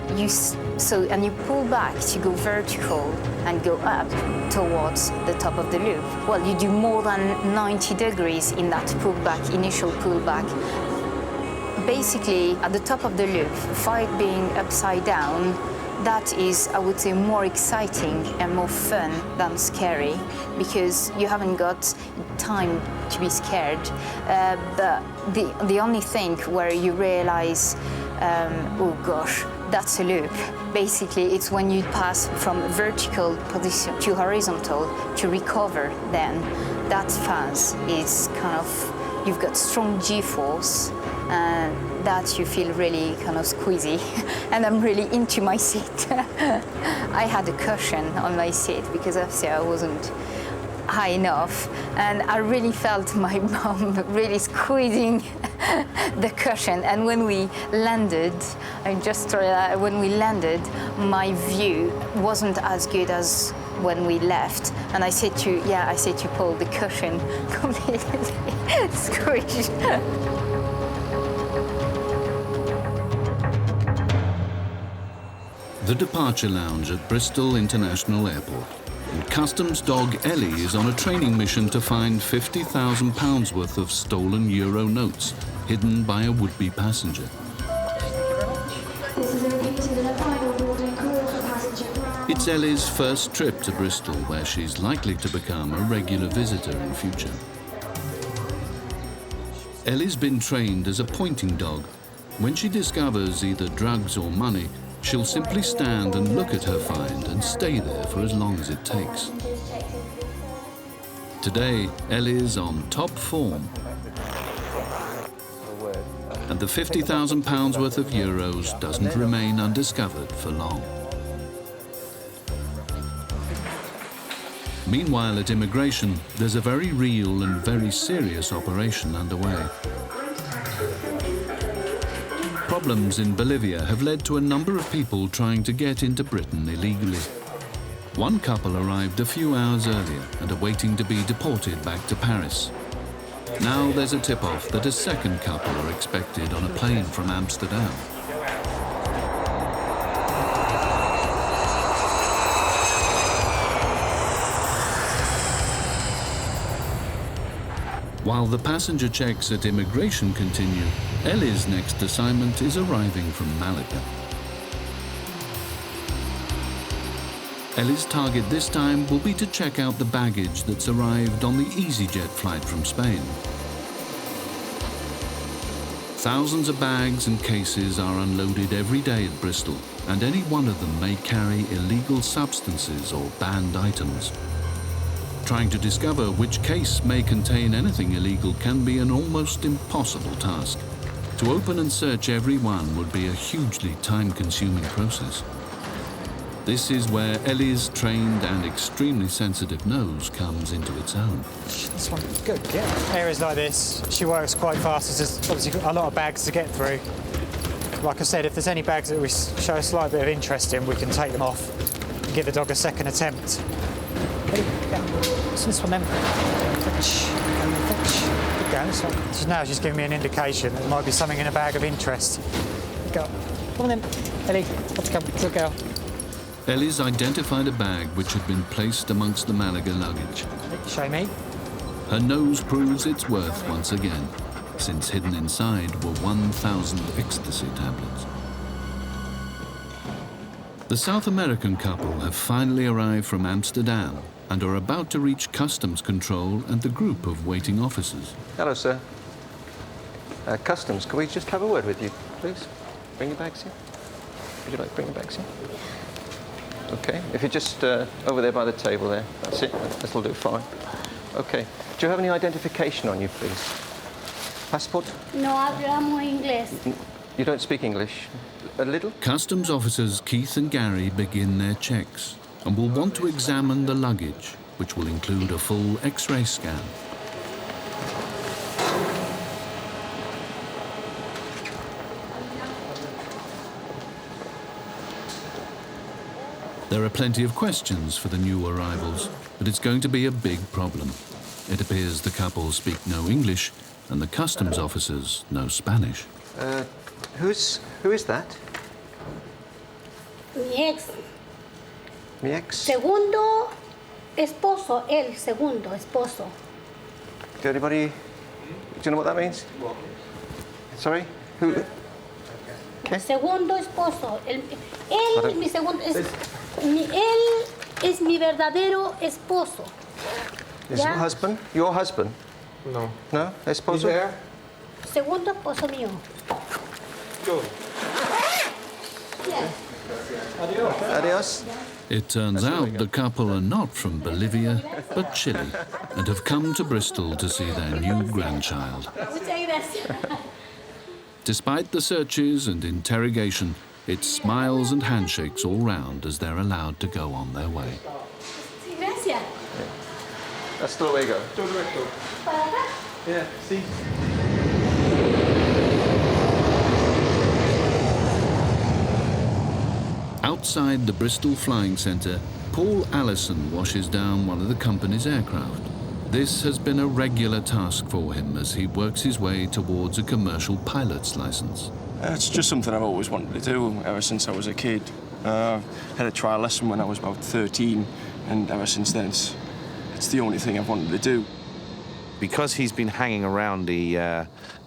and you pull back to go vertical and go up towards the top of the loop. Well, you do more than 90 degrees in that pullback, initial pullback. Basically, at the top of the loop, flight being upside down, that is, I would say, more exciting and more fun than scary, because you haven't got time to be scared. But the only thing where you realize, oh gosh, that's a loop. Basically, it's when you pass from vertical position to horizontal to recover, then that phase is kind of, you've got strong G-force, and that you feel really kind of squeezy. And I'm really into my seat. I had a cushion on my seat because obviously I wasn't high enough, and I really felt my bum really squeezing the cushion. And when we landed, when we landed, my view wasn't as good as when we left. And I said to Paul, the cushion completely squished. The departure lounge at Bristol International Airport. And customs dog Ellie is on a training mission to find £50,000 worth of stolen euro notes hidden by a would-be passenger. It's Ellie's first trip to Bristol, where she's likely to become a regular visitor in future. Ellie's been trained as a pointing dog. When she discovers either drugs or money, she'll simply stand and look at her find and stay there for as long as it takes. Today, Ellie's on top form. And the £50,000 worth of euros doesn't remain undiscovered for long. Meanwhile, at immigration, there's a very real and very serious operation underway. Problems in Bolivia have led to a number of people trying to get into Britain illegally. One couple arrived a few hours earlier and are waiting to be deported back to Paris. Now there's a tip-off that a second couple are expected on a plane from Amsterdam. While the passenger checks at immigration continue, Ellie's next assignment is arriving from Malaga. Ellie's target this time will be to check out the baggage that's arrived on the EasyJet flight from Spain. Thousands of bags and cases are unloaded every day at Bristol, and any one of them may carry illegal substances or banned items. Trying to discover which case may contain anything illegal can be an almost impossible task. To open and search every one would be a hugely time-consuming process. This is where Ellie's trained and extremely sensitive nose comes into its own. This one, good, yeah. Areas like this, she works quite fast. There's obviously a lot of bags to get through. Like I said, if there's any bags that we show a slight bit of interest in, we can take them off and give the dog a second attempt. Ready? Yeah. What's this one then? Fetch. Good go. This one. So now she's giving me an indication that there might be something in a bag of interest. Good go. Come on then, Ellie. Let's go. Good girl. Ellie's identified a bag which had been placed amongst the Malaga luggage. Show me. Her nose proves its worth once again, since hidden inside were 1,000 ecstasy tablets. The South American couple have finally arrived from Amsterdam and are about to reach customs control and the group of waiting officers. Hello, sir. Customs, can we just have a word with you, please? Bring your bags here. Would you like to bring your bags here? Okay, if you're just over there by the table there. That's it, that'll do fine. Okay, do you have any identification on you, please? Passport? No hablamos inglés. You don't speak English? A little? Customs officers Keith and Gary begin their checks and will want to examine the luggage, which will include a full X-ray scan. There are plenty of questions for the new arrivals, but it's going to be a big problem. It appears the couple speak no English and the customs officers no Spanish. Who is that? Mi ex. Mi ex? Segundo esposo, el segundo esposo. Do you know what that means? What? Sorry? Who? Okay. Segundo esposo. Él mi segundo él es mi verdadero esposo. Is your husband? Your husband? No. No? Esposo? He's there? Segundo esposo mío. Go. Yes. Adios. Adios. It turns out the couple are not from Bolivia, but Chile, and have come to Bristol to see their new grandchild. Despite the searches and interrogation, it's smiles and handshakes all round as they're allowed to go on their way. Gracias. That's the way to go. Todo recto. Para acá. Yeah, see? Outside the Bristol Flying Centre, Paul Allison washes down one of the company's aircraft. This has been a regular task for him as he works his way towards a commercial pilot's licence. It's just something I've always wanted to do ever since I was a kid. I had a trial lesson when I was about 13, and ever since then it's the only thing I've wanted to do. Because he's been hanging around the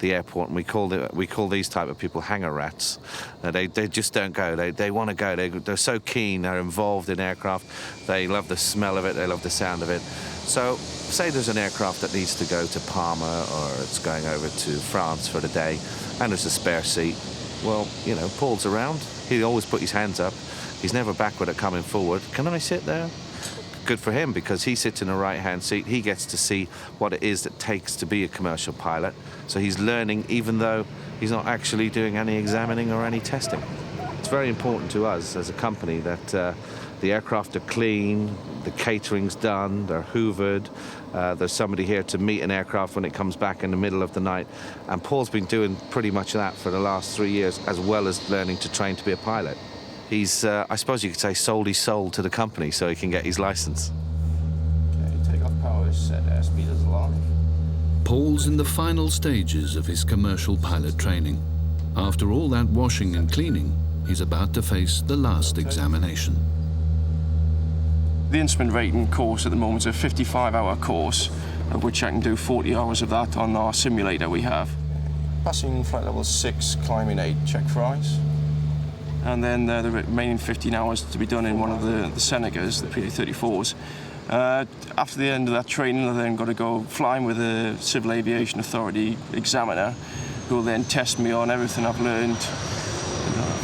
airport, and we call these type of people hanger rats. They just don't go. They want to go. They're so keen. They're involved in aircraft. They love the smell of it. They love the sound of it. So, say there's an aircraft that needs to go to Parma or it's going over to France for the day, and there's a spare seat. Well, you know, Paul's around. He'll always put his hands up. He's never backward at coming forward. Can I sit there? Good for him, because he sits in a right-hand seat. He gets to see what it is that takes to be a commercial pilot. So he's learning, even though he's not actually doing any examining or any testing. It's very important to us as a company that the aircraft are clean, the catering's done, they're hoovered, there's somebody here to meet an aircraft when it comes back in the middle of the night. And Paul's been doing pretty much that for the last 3 years, as well as learning to train to be a pilot. He's, I suppose you could say, sold his soul to the company so he can get his licence. Okay, take off power, set airspeed as live. Paul's in the final stages of his commercial pilot training. After all that washing and cleaning, he's about to face the last examination. The instrument rating course at the moment is a 55-hour course. of which I can do 40 hours of that on our simulator we have. Passing flight level 6, climbing 8, check for ice. And then the remaining 15 hours to be done in one of the Senecas, the PA-34s. After the end of that training, I've then got to go flying with a Civil Aviation Authority examiner, who will then test me on everything I've learned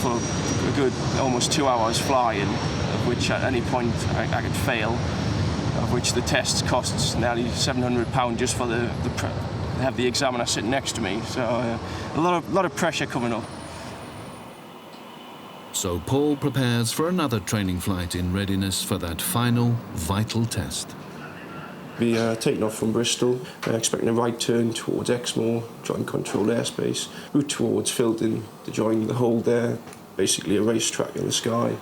for a good almost 2 hours flying, of which at any point I could fail, of which the tests costs nearly £700 just for have the examiner sitting next to me. So a lot of pressure coming up. So Paul prepares for another training flight in readiness for that final, vital test. Be taking off from Bristol, expecting a right turn towards Exmoor, join controlled airspace, route towards Filton to join the hold there, basically a racetrack in the sky,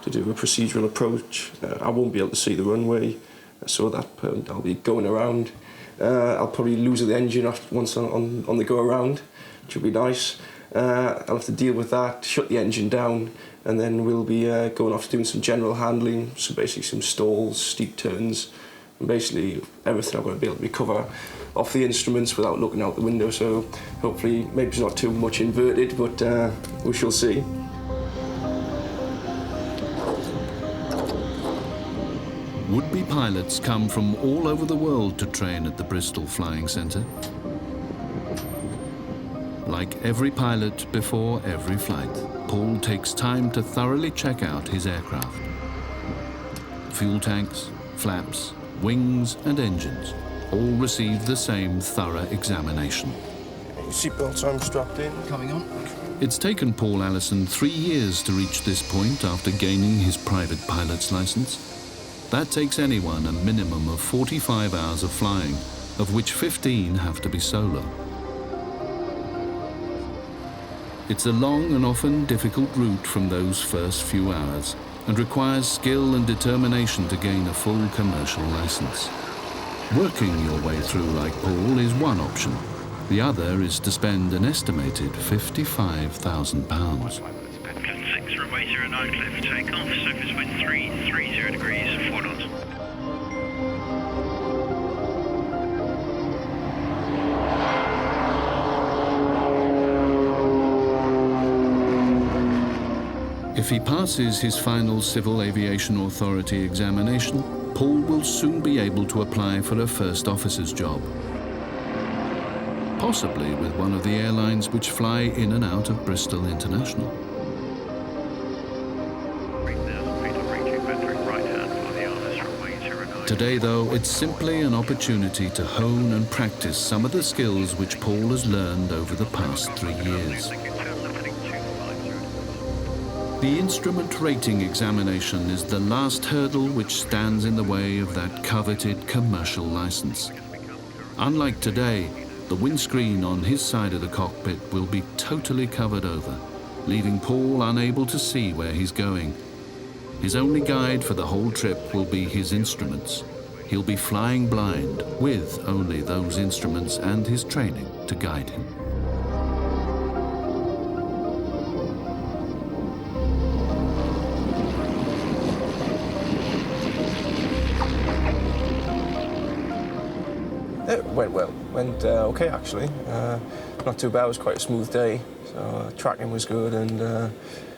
to do a procedural approach. I won't be able to see the runway, so at that point I'll be going around. I'll probably lose the engine once on the go around, which will be nice. I'll have to deal with that, shut the engine down, and then we'll be going off doing some general handling, so basically some stalls, steep turns, and basically everything I'm going to be able to recover off the instruments without looking out the window. So hopefully, maybe it's not too much inverted, but we shall see. Would-be pilots come from all over the world to train at the Bristol Flying Centre. Like every pilot before every flight, Paul takes time to thoroughly check out his aircraft. Fuel tanks, flaps, wings and engines all receive the same thorough examination. Seatbelt time strapped in. Coming on. It's taken Paul Allison 3 years to reach this point after gaining his private pilot's license. That takes anyone a minimum of 45 hours of flying, of which 15 have to be solo. It's a long and often difficult route from those first few hours and requires skill and determination to gain a full commercial license. Working your way through like Paul is one option. The other is to spend an estimated £55,000. 6 runway 09 clear for takeoff, surface wind 330 degrees, 4 knots. If he passes his final Civil Aviation Authority examination, Paul will soon be able to apply for a first officer's job. Possibly with one of the airlines which fly in and out of Bristol International. Today, though, it's simply an opportunity to hone and practice some of the skills which Paul has learned over the past 3 years. The instrument rating examination is the last hurdle which stands in the way of that coveted commercial license. Unlike today, the windscreen on his side of the cockpit will be totally covered over, leaving Paul unable to see where he's going. His only guide for the whole trip will be his instruments. He'll be flying blind with only those instruments and his training to guide him. It went well. Went okay, actually. Not too bad. It was quite a smooth day. So tracking was good and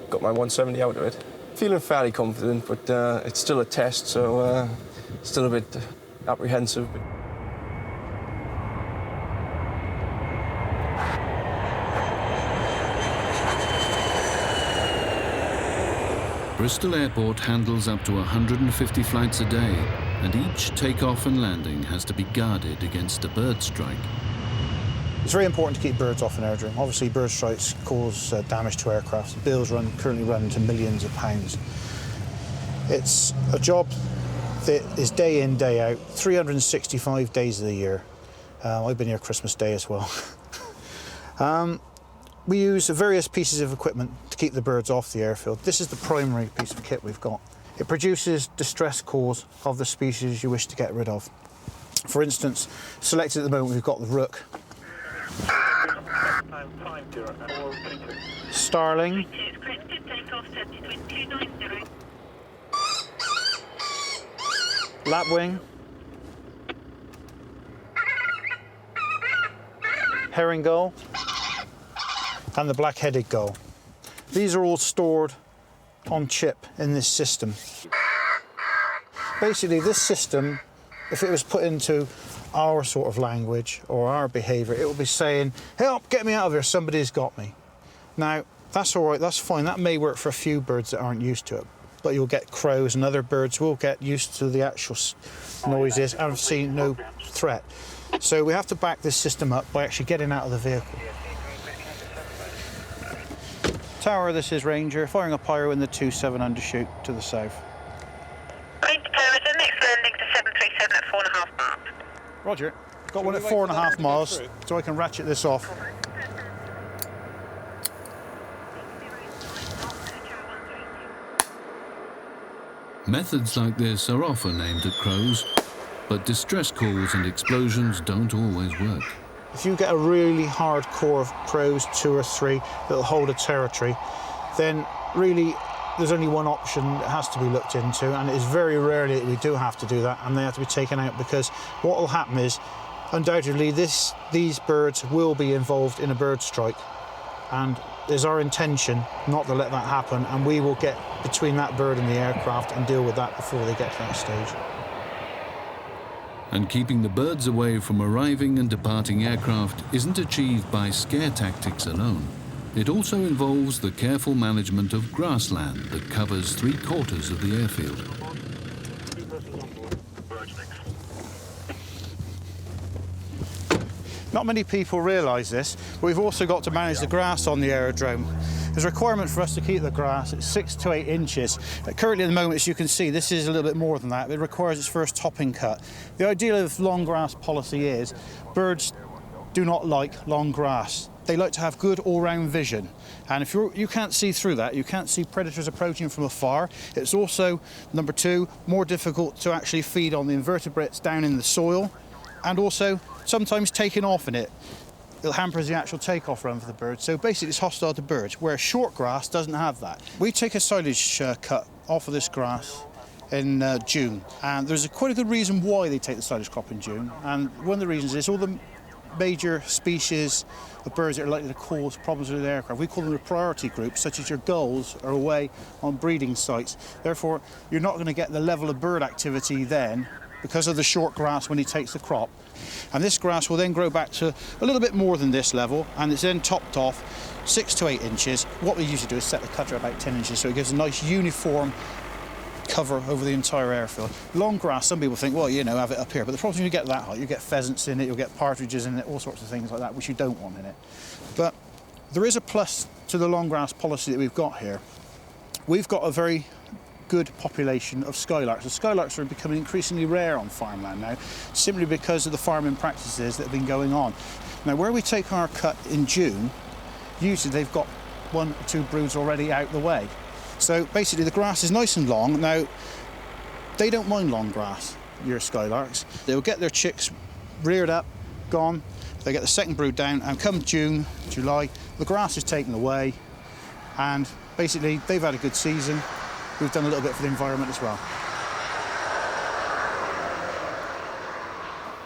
got my 170 out of it. Feeling fairly confident, but it's still a test, so still a bit apprehensive. Bristol Airport handles up to 150 flights a day, and each takeoff and landing has to be guarded against a bird strike. It's very important to keep birds off an aerodrome. Obviously, bird strikes cause damage to aircraft. The bills currently run into millions of pounds. It's a job that is day in, day out, 365 days of the year. I've been here Christmas Day as well. We use various pieces of equipment to keep the birds off the airfield. This is the primary piece of kit we've got. It produces distress calls of the species you wish to get rid of. For instance, selected at the moment, we've got the rook, starling, lapwing, herring gull and the black-headed gull. These are all stored on chip in this system. Basically, this system, if it was put into our sort of language or our behaviour, it would be saying, help, get me out of here, somebody's got me. Now, that's all right, that's fine, that may work for a few birds that aren't used to it, but you'll get crows and other birds will get used to the actual noises and see no threat. So we have to back this system up by actually getting out of the vehicle. Tower, this is Ranger, firing a pyro in the 27 undershoot to the south. Next landing to 737 at 4.5 miles. Roger. Got one at 4.5 miles, so I can ratchet this off. Methods like this are often aimed at crows, but distress calls and explosions don't always work. If you get a really hard core of crows, 2 or 3, that'll hold a territory, then really there's only one option that has to be looked into, and it is very rarely that we do have to do that, and they have to be taken out, because what will happen is, undoubtedly, these birds will be involved in a bird strike, and it's our intention not to let that happen, and we will get between that bird and the aircraft and deal with that before they get to that stage. And keeping the birds away from arriving and departing aircraft isn't achieved by scare tactics alone. It also involves the careful management of grassland that covers 3/4 of the airfield. Not many people realise this, but we've also got to manage the grass on the aerodrome. There's a requirement for us to keep the grass at 6 to 8 inches. Currently at the moment, as you can see, this is a little bit more than that. It requires its first topping cut. The ideal of long grass policy is birds do not like long grass. They like to have good all-round vision, and if you can't see through that, you can't see predators approaching from afar. It's also, number 2, more difficult to actually feed on the invertebrates down in the soil, and also sometimes taking off in it. It hampers the actual takeoff run for the birds, so basically it's hostile to birds, where short grass doesn't have that. We take a silage cut off of this grass in June, and there's quite a good reason why they take the silage crop in June, and one of the reasons is all the major species of birds that are likely to cause problems with the aircraft, we call them the priority groups, such as your gulls, are away on breeding sites. Therefore, you're not going to get the level of bird activity then because of the short grass when he takes the crop. And this grass will then grow back to a little bit more than this level, and it's then topped off 6 to 8 inches. What we usually do is set the cutter about 10 inches, so it gives a nice uniform cover over the entire airfield. Long grass, some people think, well, you know, have it up here, but the problem is when you get that high, you get pheasants in it, you'll get partridges in it, all sorts of things like that, which you don't want in it. But there is a plus to the long grass policy that we've got here. We've got a very good population of skylarks. The skylarks are becoming increasingly rare on farmland now, simply because of the farming practices that have been going on. Now, where we take our cut in June, usually they've got 1 or 2 broods already out the way. So basically the grass is nice and long. Now, they don't mind long grass, your skylarks. They'll get their chicks reared up, gone, they get the second brood down, and come June, July, the grass is taken away, and basically they've had a good season. We've done a little bit for the environment as well.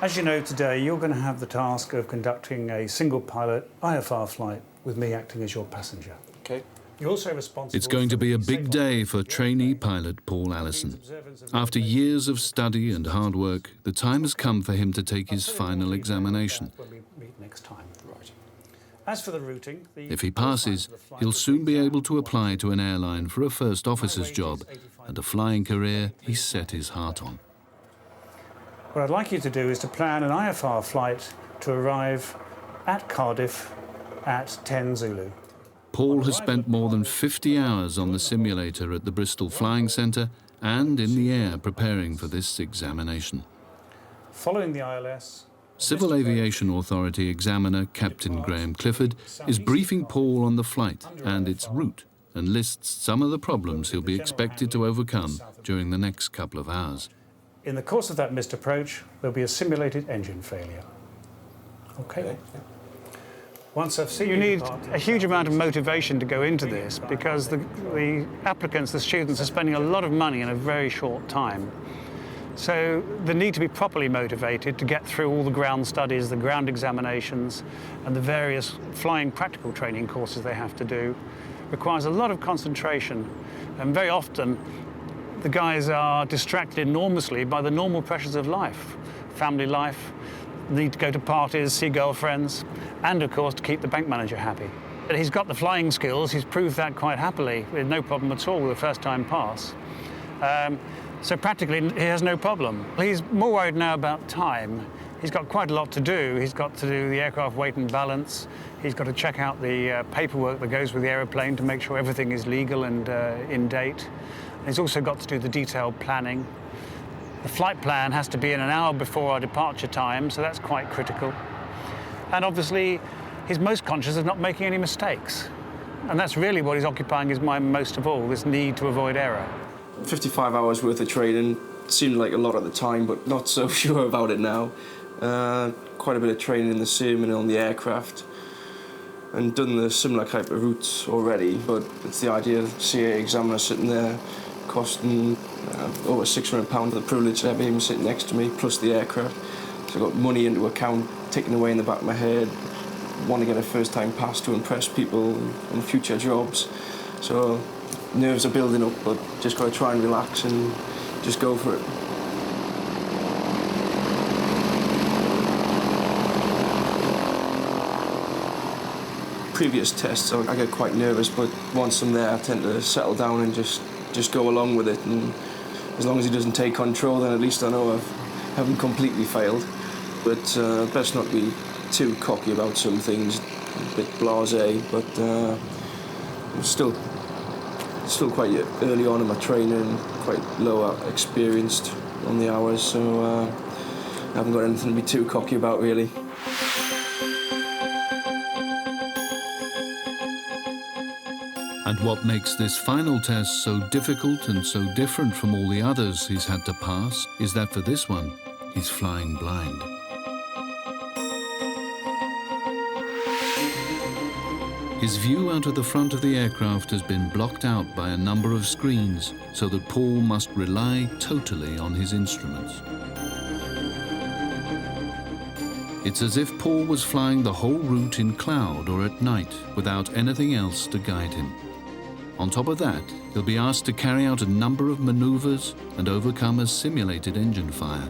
As you know, today you're going to have the task of conducting a single pilot IFR flight with me acting as your passenger. Okay. You're also responsible. It's going to be a big day for trainee pilot Paul Allison. After years of study and hard work, the time has come for him to take his final examination. When we meet next time. Right. As for the routing, If he passes, he'll soon be able to apply to an airline for a first officer's job and a flying career he's set his heart on. what I'd like you to do is to plan an IFR flight to arrive at Cardiff at 10 Zulu. Paul has spent more than 50 hours on the simulator at the Bristol Flying Centre and in the air preparing for this examination. Following the ILS, Civil Aviation Authority examiner Captain Graham Clifford is briefing Paul on the flight and its route and lists some of the problems he'll be expected to overcome during the next couple of hours. in the course of that missed approach, there'll be a simulated engine failure. Okay? Once I've seen you need a huge amount of motivation to go into this because the applicants, the students, are spending a lot of money in a very short time. So the need to be properly motivated to get through all the ground studies, the ground examinations, and the various flying practical training courses they have to do requires a lot of concentration. And very often, the guys are distracted enormously by the normal pressures of life, family life, need to go to parties, see girlfriends, and of course to keep the bank manager happy. But he's got the flying skills, he's proved that quite happily, with no problem at all with a first-time pass. So practically he has no problem. He's more worried now about time. He's got quite a lot to do. He's got to do the aircraft weight and balance. He's got to check out the paperwork that goes with the aeroplane to make sure everything is legal and in date. And he's also got to do the detailed planning. The flight plan has to be in an hour before our departure time, so that's quite critical. And obviously, he's most conscious of not making any mistakes. And that's really what is occupying his mind most of all, this need to avoid error. 55 hours worth of training seemed like a lot at the time, but not so sure about it now. Quite a bit of training in the sim and on the aircraft, and done the similar type of routes already, but it's the idea of the CA examiner sitting there costing over £600 for the privilege to have him sitting next to me, plus the aircraft. So I've got money into account, taken away in the back of my head, want to get a first-time pass to impress people on future jobs. So nerves are building up, but just got to try and relax and just go for it. Previous tests, I get quite nervous, but once I'm there, I tend to settle down and just go along with it. And as long as he doesn't take control, then at least I know I haven't completely failed. But best not be too cocky about some things, a bit blasé, but I'm still quite early on in my training, quite low experienced on the hours, so I haven't got anything to be too cocky about, really. And what makes this final test so difficult and so different from all the others he's had to pass is that for this one, he's flying blind. His view out of the front of the aircraft has been blocked out by a number of screens so that Paul must rely totally on his instruments. It's as if Paul was flying the whole route in cloud or at night without anything else to guide him. On top of that, he'll be asked to carry out a number of maneuvers and overcome a simulated engine fire.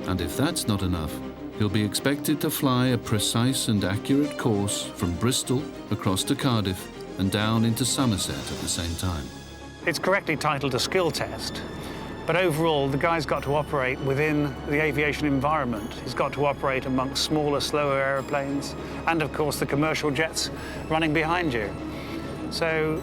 And if that's not enough, he'll be expected to fly a precise and accurate course from Bristol across to Cardiff and down into Somerset at the same time. It's correctly titled a skill test, but overall the guy's got to operate within the aviation environment. He's got to operate amongst smaller, slower aeroplanes and of course the commercial jets running behind you. So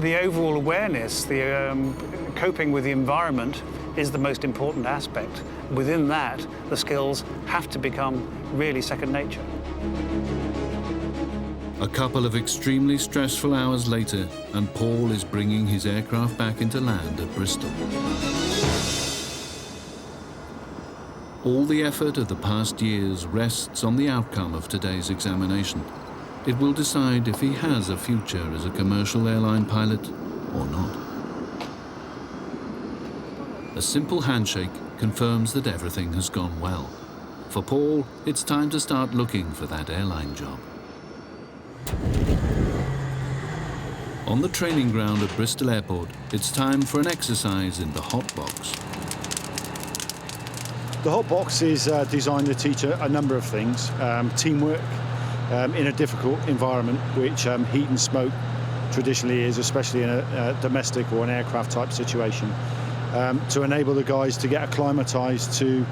the overall awareness, the coping with the environment is the most important aspect. Within that, the skills have to become really second nature. A couple of extremely stressful hours later, and Paul is bringing his aircraft back into land at Bristol. All the effort of the past years rests on the outcome of today's examination. It will decide if he has a future as a commercial airline pilot or not. A simple handshake confirms that everything has gone well. For Paul, it's time to start looking for that airline job. On the training ground at Bristol Airport, it's time for an exercise in the hot box. The hot box is designed to teach a number of things. Teamwork in a difficult environment, which heat and smoke traditionally is, especially in a domestic or an aircraft type situation. To enable the guys to get acclimatised to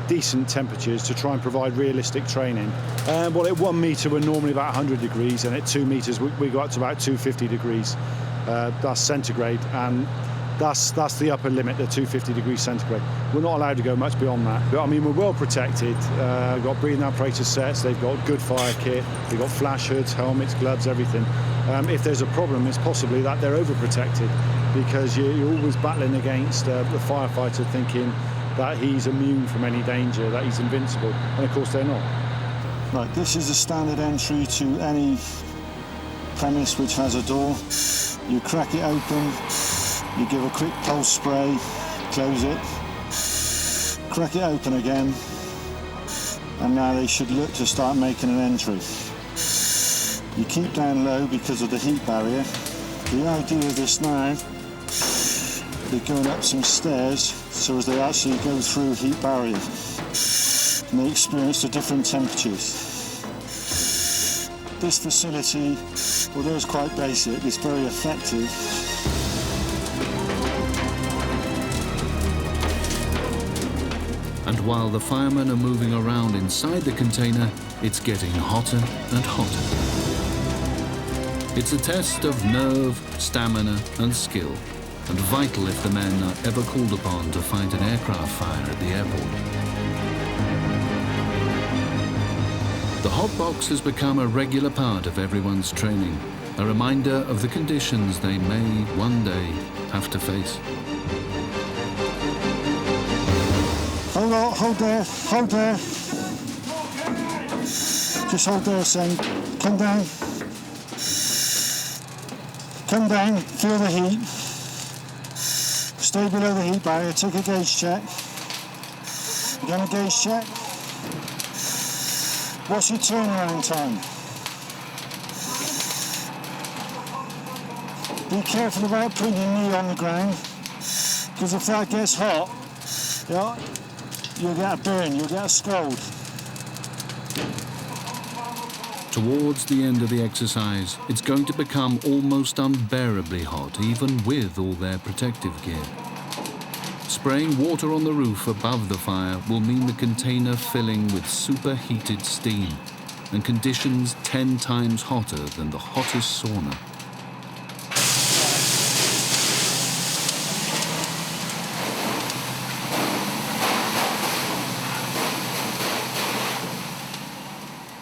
decent temperatures to try and provide realistic training. Well, at 1 metre we're normally about 100 degrees, and at 2 metres we go up to about 250 degrees. That's centigrade, and that's the upper limit, the 250 degrees centigrade. We're not allowed to go much beyond that. But I mean, we're well protected. We've got breathing apparatus sets, they've got good fire kit, they've got flash hoods, helmets, gloves, everything. If there's a problem, it's possibly that they're overprotected, because you're always battling against the firefighter thinking that he's immune from any danger, that he's invincible, and of course they're not. Right, this is a standard entry to any premise which has a door. You crack it open, You give a quick pulse spray, close it, crack it open again, and now they should look to start making an entry. You keep down low because of the heat barrier. The idea of this now, they're going up some stairs so as they actually go through heat barrier and they experience the different temperatures. This facility, although it's quite basic, is very effective. And while the firemen are moving around inside the container, it's getting hotter and hotter. It's a test of nerve, stamina and skill, and vital if the men are ever called upon to fight an aircraft fire at the airport. The hot box has become a regular part of everyone's training, a reminder of the conditions they may one day have to face. Hold on, hold there, hold there. Just hold there, Sam. Come down. Come down, feel the heat. Stay below the heat barrier, take a gauge check. You done a gauge check? What's your turnaround time? Be careful about putting your knee on the ground, because if that gets hot, you'll get a burn, you'll get a scald. Towards the end of the exercise, it's going to become almost unbearably hot, even with all their protective gear. Spraying water on the roof above the fire will mean the container filling with superheated steam and conditions 10 times hotter than the hottest sauna.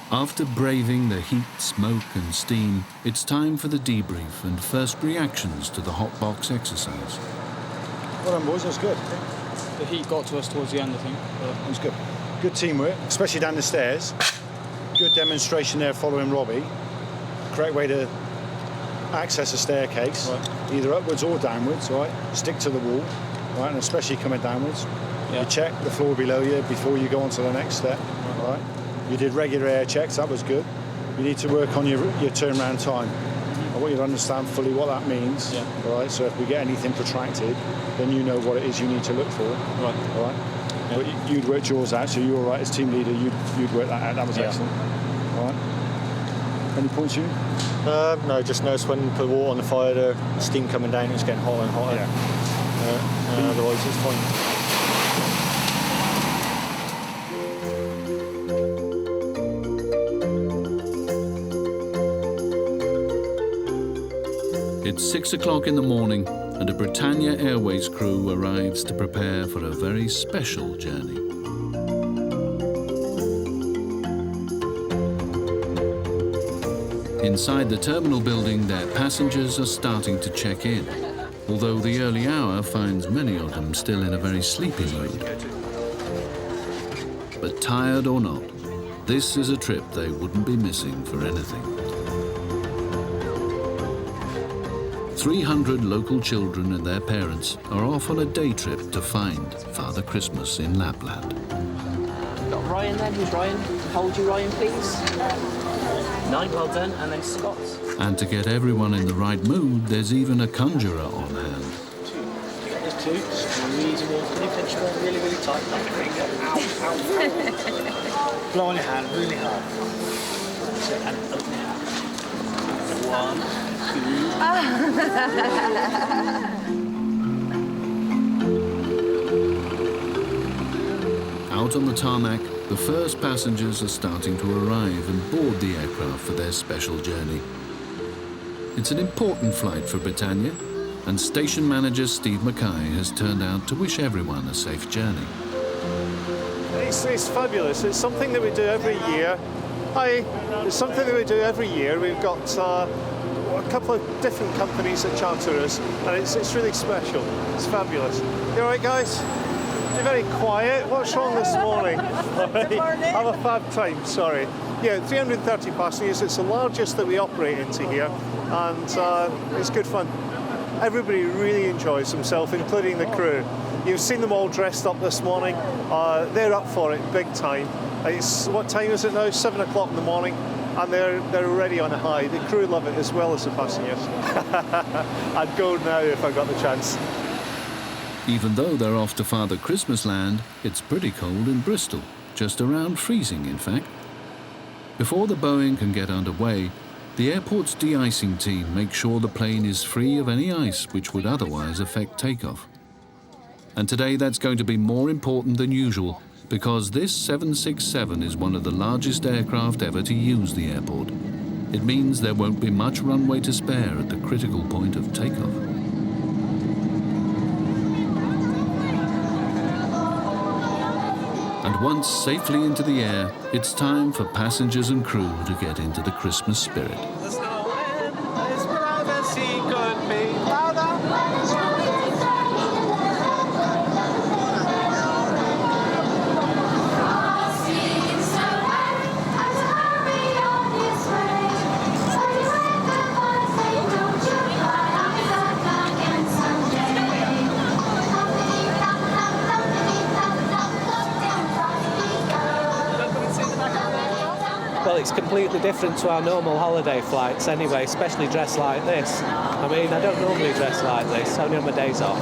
After braving the heat, smoke and steam, it's time for the debrief and first reactions to the hot box exercise. Well done, boys, that was good. The heat got to us towards the end, I think. It was good. Good teamwork, especially down the stairs. Good demonstration there following Robbie. Correct way to access a staircase, right. Either upwards or downwards, right? Stick to the wall, right? And especially coming downwards. Yeah. You check the floor below you before you go on to the next step, right? You did regular air checks, that was good. You need to work on your turnaround time. I want you to understand fully what that means, all right? So if we get anything protracted, then you know what it is you need to look for, right? All right? Yeah. But you'd worked yours out, so you were all right as team leader, you'd worked that out, that was excellent. All right? Any points you? No, just noticed when you put water on the fire, the steam coming down, it's getting hotter and hotter. Yeah. Otherwise it's fine. It's 6 o'clock in the morning and a Britannia Airways crew arrives to prepare for a very special journey. Inside the terminal building, their passengers are starting to check in, although the early hour finds many of them still in a very sleepy mood. But tired or not, this is a trip they wouldn't be missing for anything. 300 local children and their parents are off on a day trip to find Father Christmas in Lapland. Got Ryan then. Who's Ryan? Hold you, Ryan, please. 9, well done. And then Scott. And to get everyone in the right mood, there's even a conjurer on hand. There's 2. Squeeze them all. Can you pinch them all really, really tight? Ow, ow. Blow on your hand really hard. That's it. And open it. 1. Out on the tarmac, the first passengers are starting to arrive and board the aircraft for their special journey. It's an important flight for Britannia, and station manager Steve Mackay has turned out to wish everyone a safe journey. It's fabulous. It's something that we do every year. It's something that we do every year. We've got a couple of different companies that charter us, and it's really special. It's fabulous. You all right, guys? You're very quiet. What's wrong this morning? Have a fab time, sorry. Yeah, 330 passengers. It's the largest that we operate into here, and it's good fun. everybody really enjoys themselves, including the crew. You've seen them all dressed up this morning. They're up for it big time. What time is it now? 7 o'clock in the morning, and they're already on a high. The crew love it as well as the passengers. I'd go now if I got the chance. Even though they're off to Father Christmas land, it's pretty cold in Bristol, just around freezing in fact. Before the Boeing can get underway, the airport's de-icing team makes sure the plane is free of any ice which would otherwise affect takeoff. And today that's going to be more important than usual, because this 767 is one of the largest aircraft ever to use the airport. It means there won't be much runway to spare at the critical point of takeoff. And once safely into the air, it's time for passengers and crew to get into the Christmas spirit. Well, it's completely different to our normal holiday flights anyway, especially dressed like this. I mean, I don't normally dress like this, only on my days off.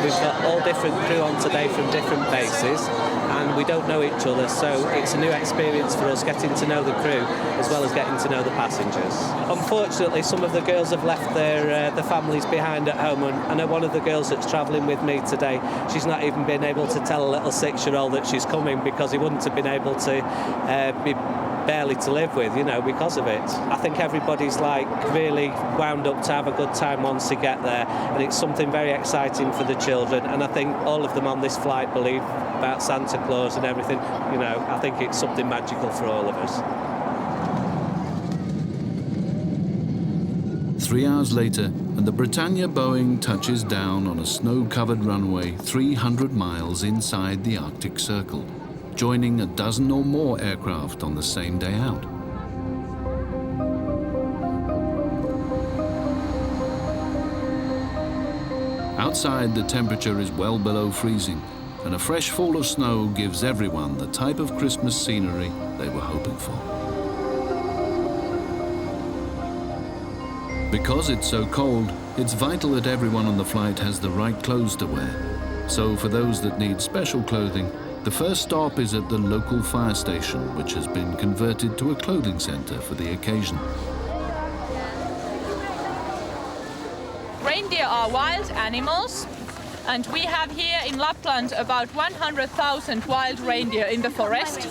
We've got all different crew on today from different bases, and we don't know each other, so it's a new experience for us getting to know the crew as well as getting to know the passengers. Unfortunately, some of the girls have left their families behind at home, and I know one of the girls that's travelling with me today, she's not even been able to tell a little 6-year-old that she's coming because he wouldn't have been able to be barely to live with, you know, because of it. I think everybody's like really wound up to have a good time once they get there, and it's something very exciting for the children, and I think all of them on this flight believe about Santa Claus and everything. You know, I think it's something magical for all of us. 3 hours later, and the Britannia Boeing touches down on a snow-covered runway 300 miles inside the Arctic Circle, joining a dozen or more aircraft on the same day out. Outside, the temperature is well below freezing, and a fresh fall of snow gives everyone the type of Christmas scenery they were hoping for. Because it's so cold, it's vital that everyone on the flight has the right clothes to wear. So for those that need special clothing, the first stop is at the local fire station, which has been converted to a clothing centre for the occasion. Reindeer are wild animals, and we have here in Lapland about 100,000 wild reindeer in the forest.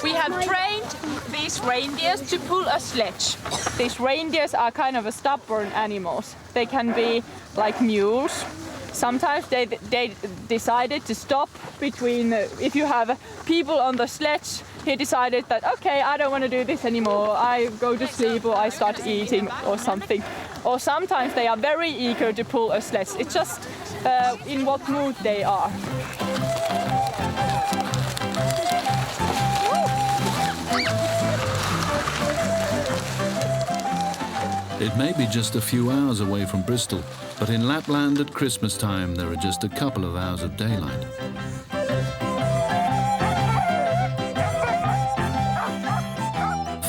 We have trained these reindeers to pull a sledge. These reindeers are kind of stubborn animals. They can be like mules. Sometimes they decided to stop between, if you have people on the sledge, he decided that, okay, I don't want to do this anymore, I go to sleep or I start eating or something. Or sometimes they are very eager to pull a sledge. It's just in what mood they are. It may be just a few hours away from Bristol, but in Lapland at Christmas time there are just a couple of hours of daylight.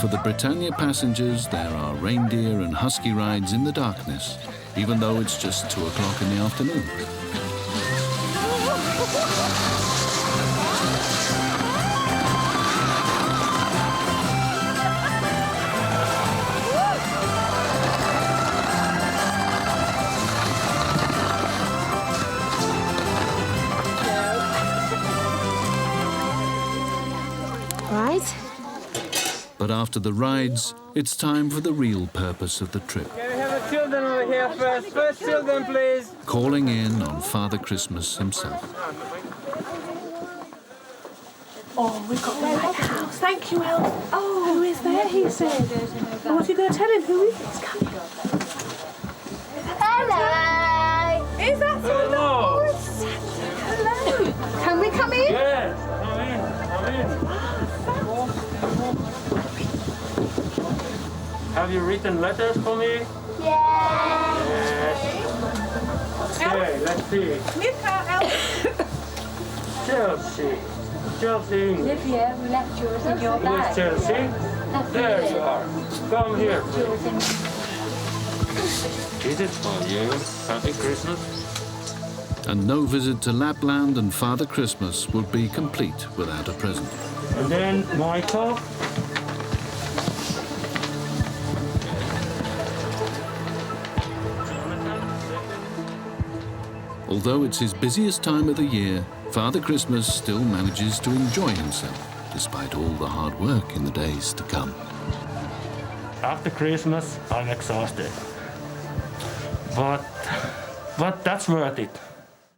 For the Britannia passengers, there are reindeer and husky rides in the darkness, even though it's just 2 o'clock in the afternoon. But after the rides, it's time for the real purpose of the trip. Can we have the children over here first? First children, please. Calling in on Father Christmas himself. Oh, we've got the right house. Thank you, El. Oh, who is there, he said. Oh, what are you going to tell him? Who is it? Come here. Hello. Is that Santa? Hello. Oh, it's Santa. Hello. Can we come in? Yes, come in, come in. Have you written letters for me? Yes. Okay, let's see. Chelsea. Chelsea English. Olivia, we left yours in your English bag. Chelsea. There you are. Come here. This is for you. Happy Christmas. And no visit to Lapland and Father Christmas would be complete without a present. And then Michael. Although it's his busiest time of the year, Father Christmas still manages to enjoy himself, despite all the hard work in the days to come. After Christmas, I'm exhausted. But that's worth it.